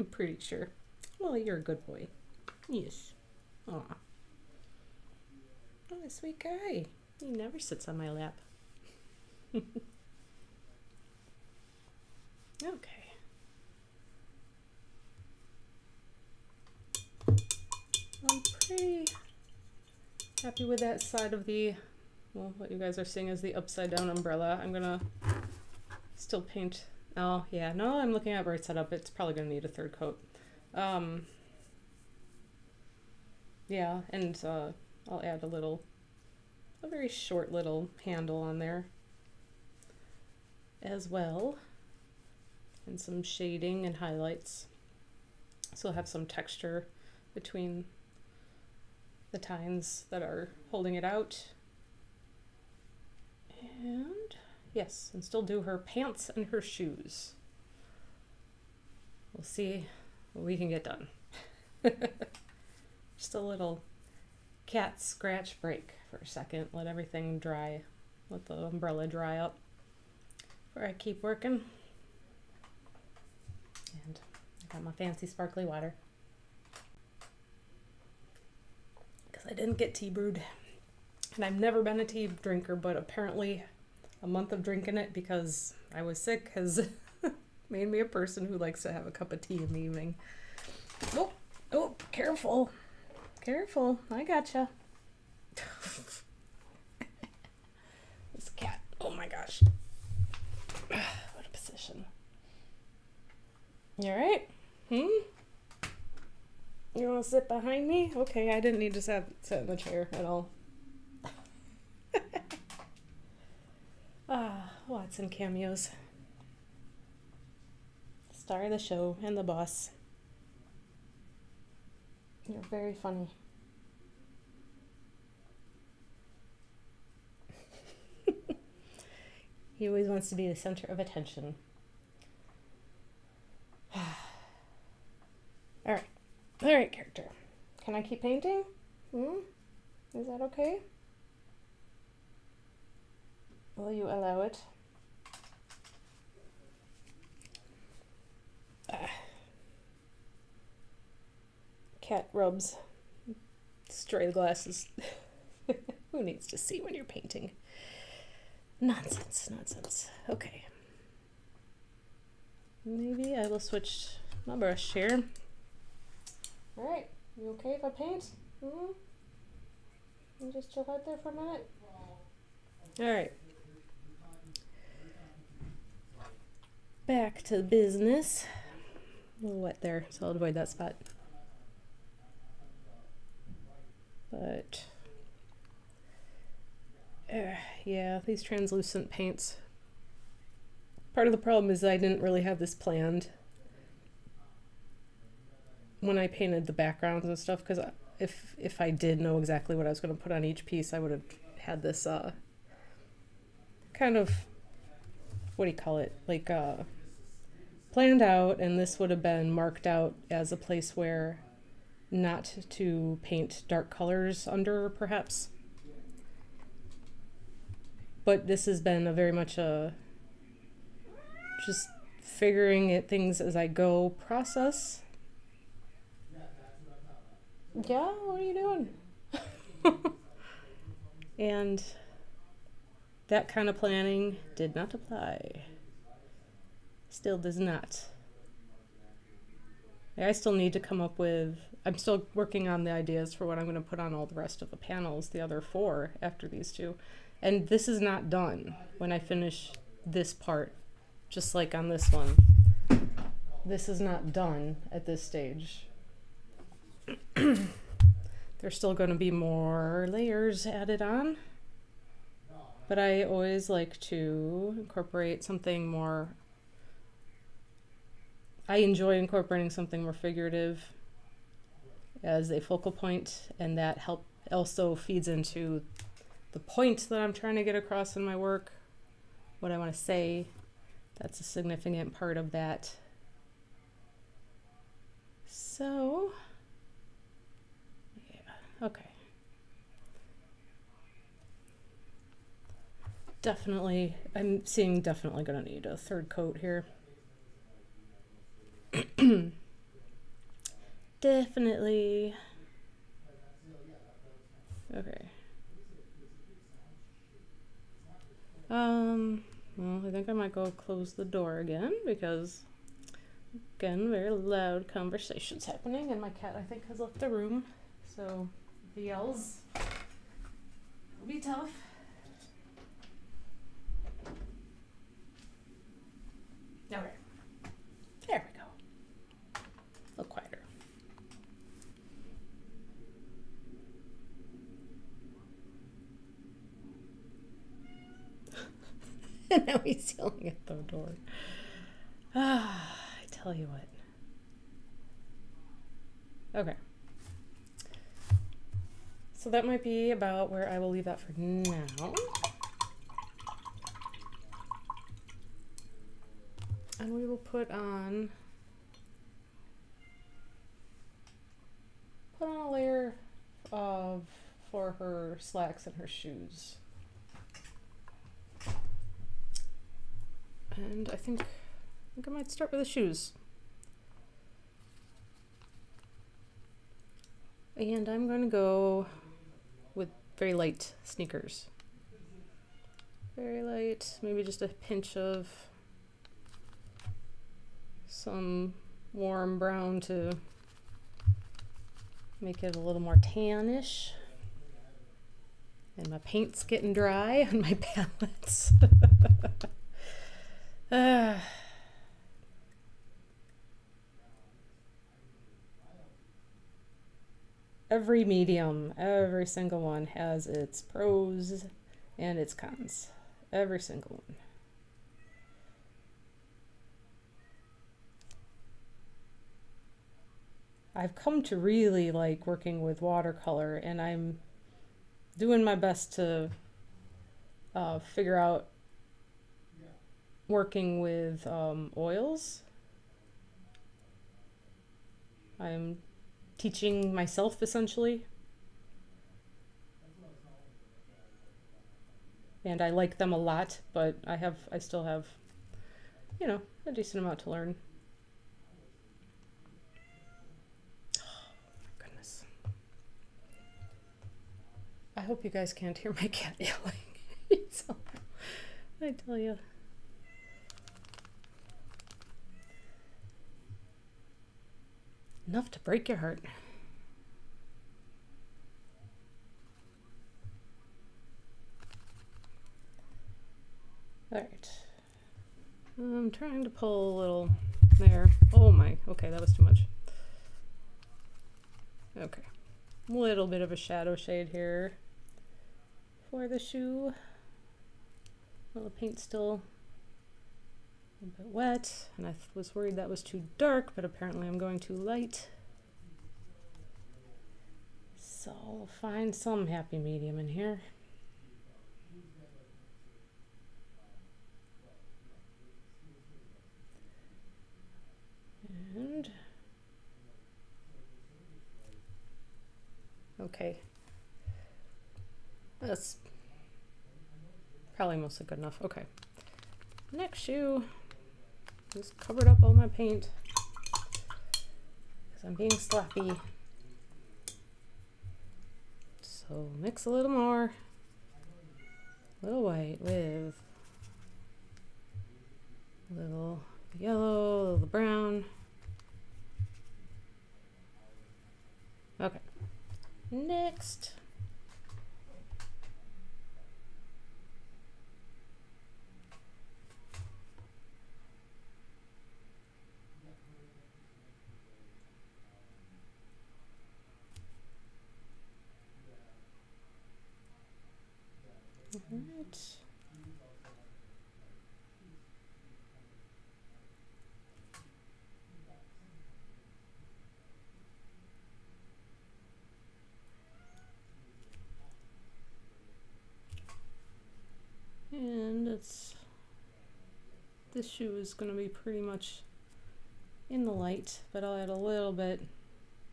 I'm pretty sure. Well, you're a good boy. Yes. Aw. Oh, a sweet guy. He never sits on my lap. Okay. I'm pretty happy with that side of the, well, what you guys are seeing is the upside down umbrella. I'm gonna still paint. Oh, yeah, no, I'm looking at where it's set up. It's probably gonna need a third coat. Yeah, and I'll add a very short little handle on there as well, and some shading and highlights. So I'll have some texture between the tines that are holding it out. And yes, and still do her pants and her shoes. We'll see what we can get done. Just a little cat scratch break for a second. Let everything dry. Let the umbrella dry up before I keep working. And I got my fancy sparkly water. Because I didn't get tea brewed. And I've never been a tea drinker, but apparently a month of drinking it because I was sick has made me a person who likes to have a cup of tea in the evening. Oh, careful. Careful, I gotcha. This cat, oh my gosh. What a position. You alright? You want to sit behind me? Okay, I didn't need to sit in the chair at all. Watson cameos. Star of the show and the boss. You're very funny. He always wants to be the center of attention. All right, character. Can I keep painting? Is that okay? Will you allow it? Cat rubs. Stray glasses. Who needs to see when you're painting? Nonsense. Okay. Maybe I will switch my brush here. Alright, you okay if I paint? You just chill out there for a minute? Alright. Back to business. A little wet there, so I'll avoid that spot. But yeah, these translucent paints. Part of the problem is I didn't really have this planned when I painted the backgrounds and stuff, because if I did know exactly what I was going to put on each piece, I would have had this kind of, what do you call it, like planned out, and this would have been marked out as a place where not to paint dark colors under, perhaps. But this has been a very much a just figuring it things as I go process. Yeah, what are you doing? And that kind of planning did not apply. Still does not. I still need to come up with, I'm still working on the ideas for what I'm going to put on all the rest of the panels, the other 4 after these 2. And this is not done when I finish this part, just like on this one. This is not done at this stage. There's still going to be more layers added on. But I always like to incorporate something more, I enjoy incorporating something more figurative as a focal point, and that also feeds into the point that I'm trying to get across in my work, what I want to say. That's a significant part of that. So, yeah, okay. Definitely, I'm seeing definitely gonna need a third coat here. Definitely. Okay. Well, I think I might go close the door again because, again, very loud conversations happening, and my cat, I think, has left the room. So if he yells, it'll be tough. Okay. There we go. A little quieter. And now he's yelling at the door. Ah, I tell you what. Okay. So that might be about where I will leave that for now. And we will put on a layer of for her slacks and her shoes. And I think I might start with the shoes. And I'm going to go with very light sneakers. Very light, maybe just a pinch of some warm brown to make it a little more tannish. And my paint's getting dry on my palettes. Every medium, every single one has its pros and its cons. Every single one. I've come to really like working with watercolor, and I'm doing my best to figure out working with oils. I'm teaching myself essentially, and I like them a lot, but I still have, you know, a decent amount to learn. I hope you guys can't hear my cat yelling. So, I tell you. Enough to break your heart. Alright. I'm trying to pull a little there. Oh my, okay, that was too much. Okay. A little bit of a shadow shade here for the shoe. Well, the paint's still a bit wet, and I was worried that was too dark, but apparently I'm going too light. So I'll find some happy medium in here. And okay, that's probably mostly good enough. Okay, next shoe. Just covered up all my paint because I'm being sloppy. So mix a little more, a little white with a little yellow, a little brown. Okay, next. Alright. And this shoe is going to be pretty much in the light, but I'll add a little bit,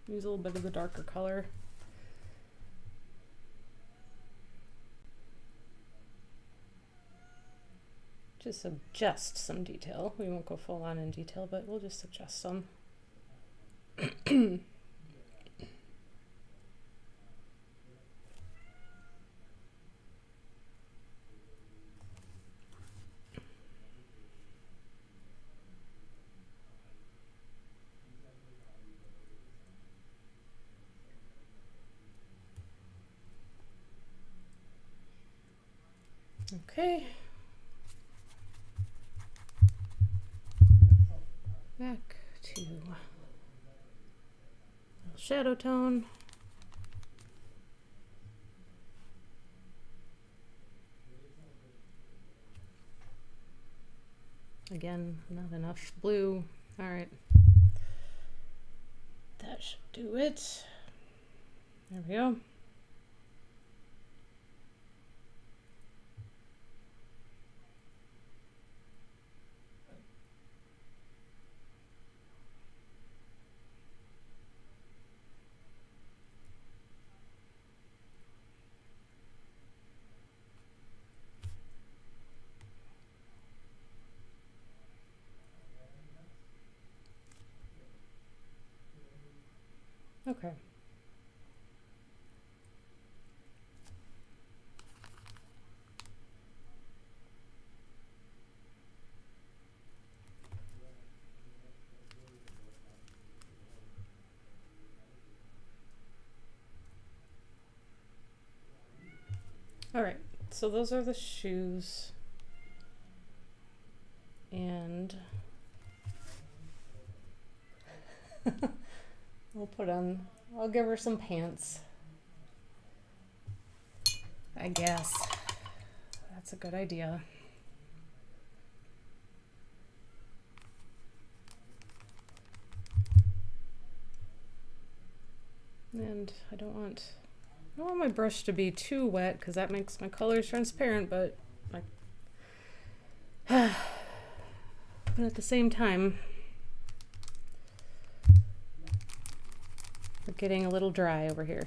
use a little bit of the darker color. Just suggest some detail. We won't go full on in detail, but we'll just suggest some. Okay. Back to shadow tone. Again, not enough blue. All right. That should do it. There we go. Okay. All right, so those are the shoes. And I'll give her some pants. I guess. That's a good idea. And I don't want my brush to be too wet because that makes my colors transparent, but but at the same time, we're getting a little dry over here.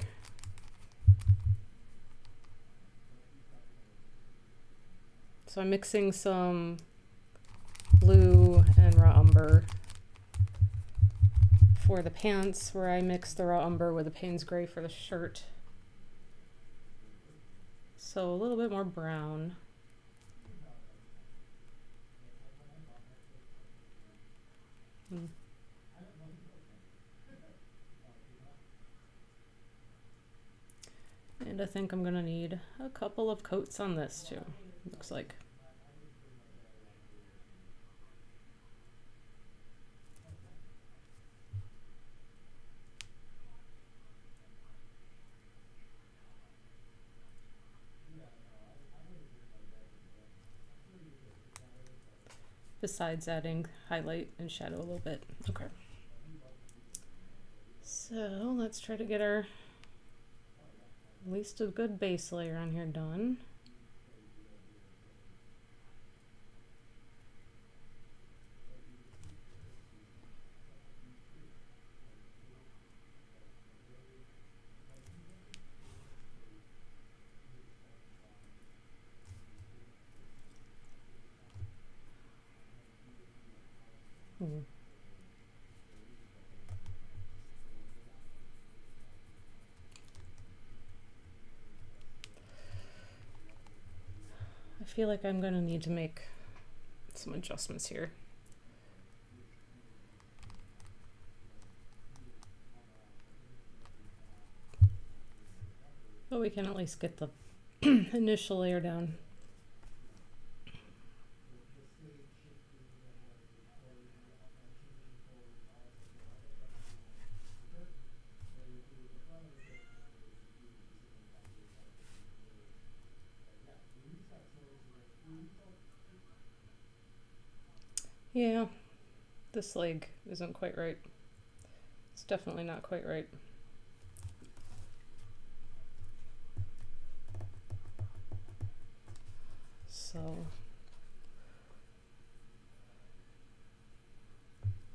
So I'm mixing some blue and raw umber for the pants, where I mixed the raw umber with the Payne's Gray for the shirt. So a little bit more brown. And I think I'm gonna need a couple of coats on this too, looks like. Besides adding highlight and shadow a little bit. Okay. So let's try to get our at least a good base layer on here done. I feel like I'm going to need to make some adjustments here. But we can at least get the initial layer down. Yeah, this leg isn't quite right. It's definitely not quite right. So,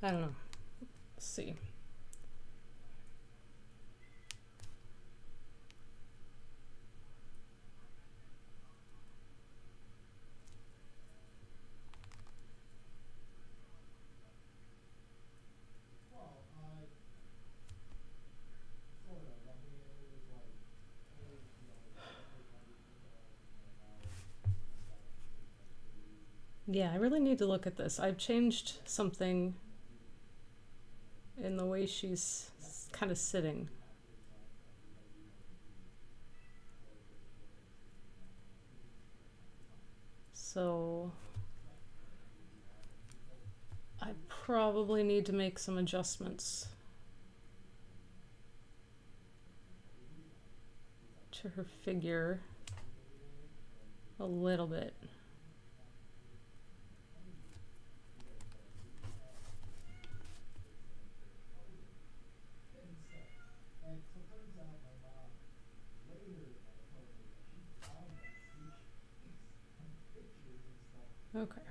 I don't know. Let's see. Yeah, I really need to look at this. I've changed something in the way she's kind of sitting. So I probably need to make some adjustments to her figure a little bit. Okay.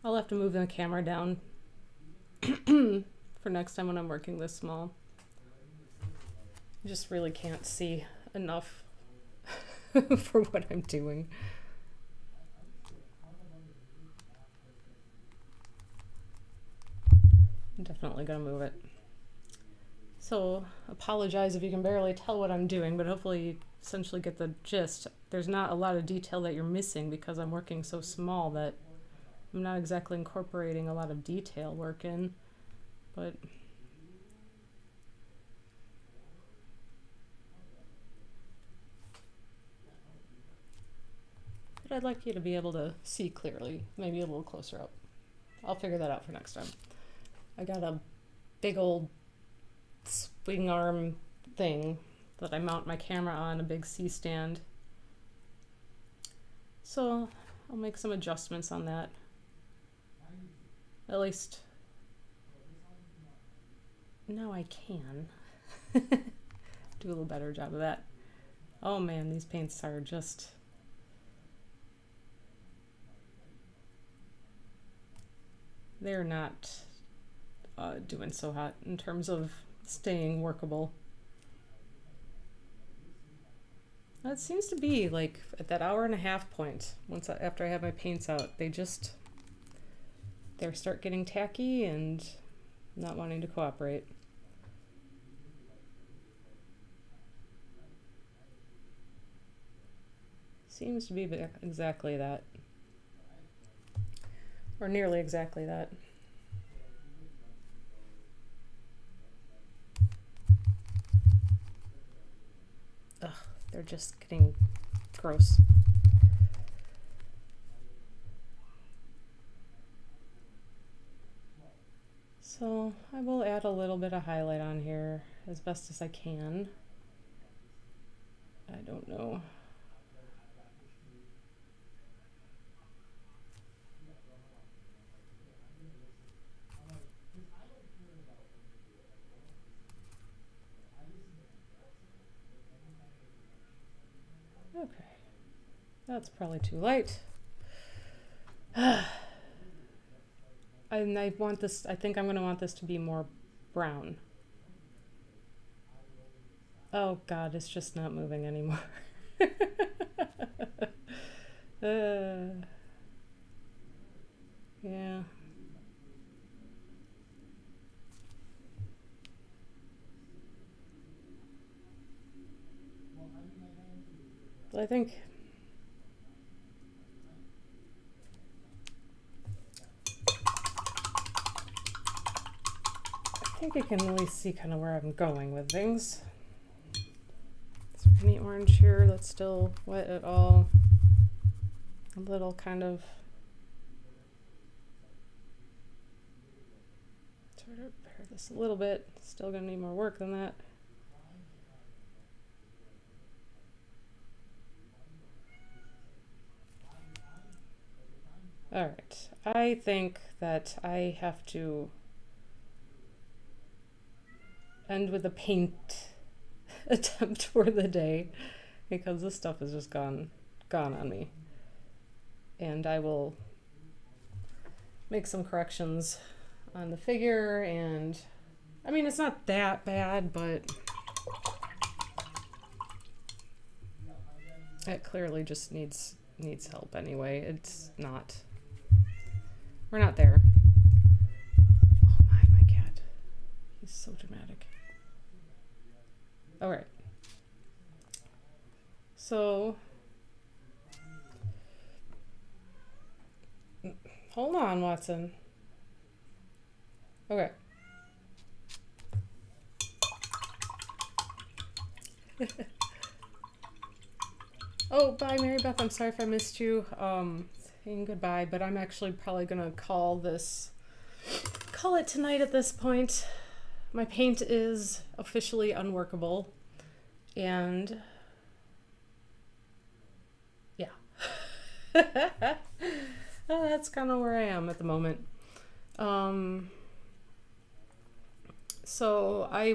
I'll have to move the camera down for next time when I'm working this small. I just really can't see enough for what I'm doing. I'm definitely gonna move it. So, apologize if you can barely tell what I'm doing, but hopefully you essentially get the gist. There's not a lot of detail that you're missing because I'm working so small that I'm not exactly incorporating a lot of detail work in, but I'd like you to be able to see clearly, maybe a little closer up. I'll figure that out for next time. I got a big old swing arm thing that I mount my camera on, a big C-stand. So I'll make some adjustments on that. At least now I can do a little better job of that. Oh man, these paints are just... they're not doing so hot in terms of staying workable. It seems to be like at that hour and a half point, after I have my paints out, they start getting tacky and not wanting to cooperate. Seems to be exactly that. Or nearly exactly that. Ugh, they're just getting gross. So I will add a little bit of highlight on here as best as I can. I don't know. Okay, that's probably too light. And I want this, I think I'm going to want this to be more brown. Oh God, it's just not moving anymore. Yeah. But I think you can at least see kind of where I'm going with things. Is there any orange here that's still wet at all? A little kind of sort of bear this a little bit. Still gonna need more work than that. All right, I think that I have to end with a paint attempt for the day because this stuff is just gone on me. And I will make some corrections on the figure, and I mean, it's not that bad, but it clearly just needs help anyway. It's not, we're not there. Oh my cat. He's so dramatic. All right. So, hold on, Watson. Okay. Oh, bye, Mary Beth. I'm sorry if I missed you. Saying goodbye, but I'm actually probably gonna call it tonight at this point. My paint is officially unworkable, and yeah. That's kind of where I am at the moment. So I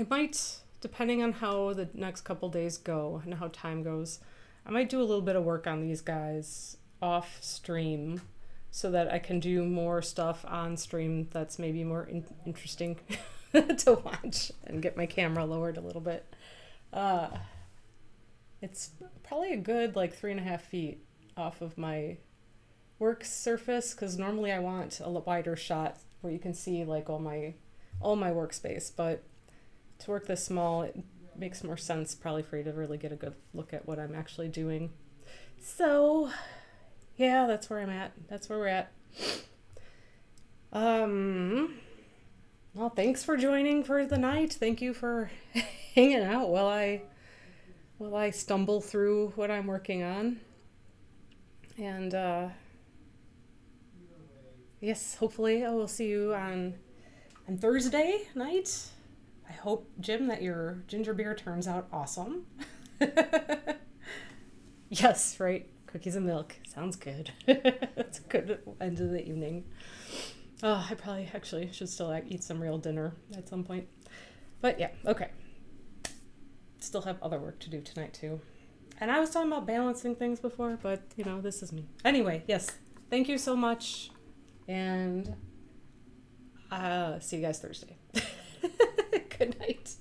might, depending on how the next couple days go and how time goes, I might do a little bit of work on these guys off stream so that I can do more stuff on stream that's maybe more interesting to watch and get my camera lowered a little bit. It's probably a good like 3.5 feet off of my work surface, because normally I want a wider shot where you can see like all my workspace, but to work this small, it makes more sense probably for you to really get a good look at what I'm actually doing. So yeah, that's where I'm at. That's where we're at. Well, thanks for joining for the night. Thank you for hanging out while I stumble through what I'm working on. And yes, hopefully I will see you on Thursday night. I hope, Jim, that your ginger beer turns out awesome. Yes, right. Cookies and milk. Sounds good. That's a good end of the evening. Oh, I probably actually should still eat some real dinner at some point. But yeah, okay. Still have other work to do tonight too. And I was talking about balancing things before, but you know, this is me. Anyway, yes. Thank you so much. And see you guys Thursday. Good night.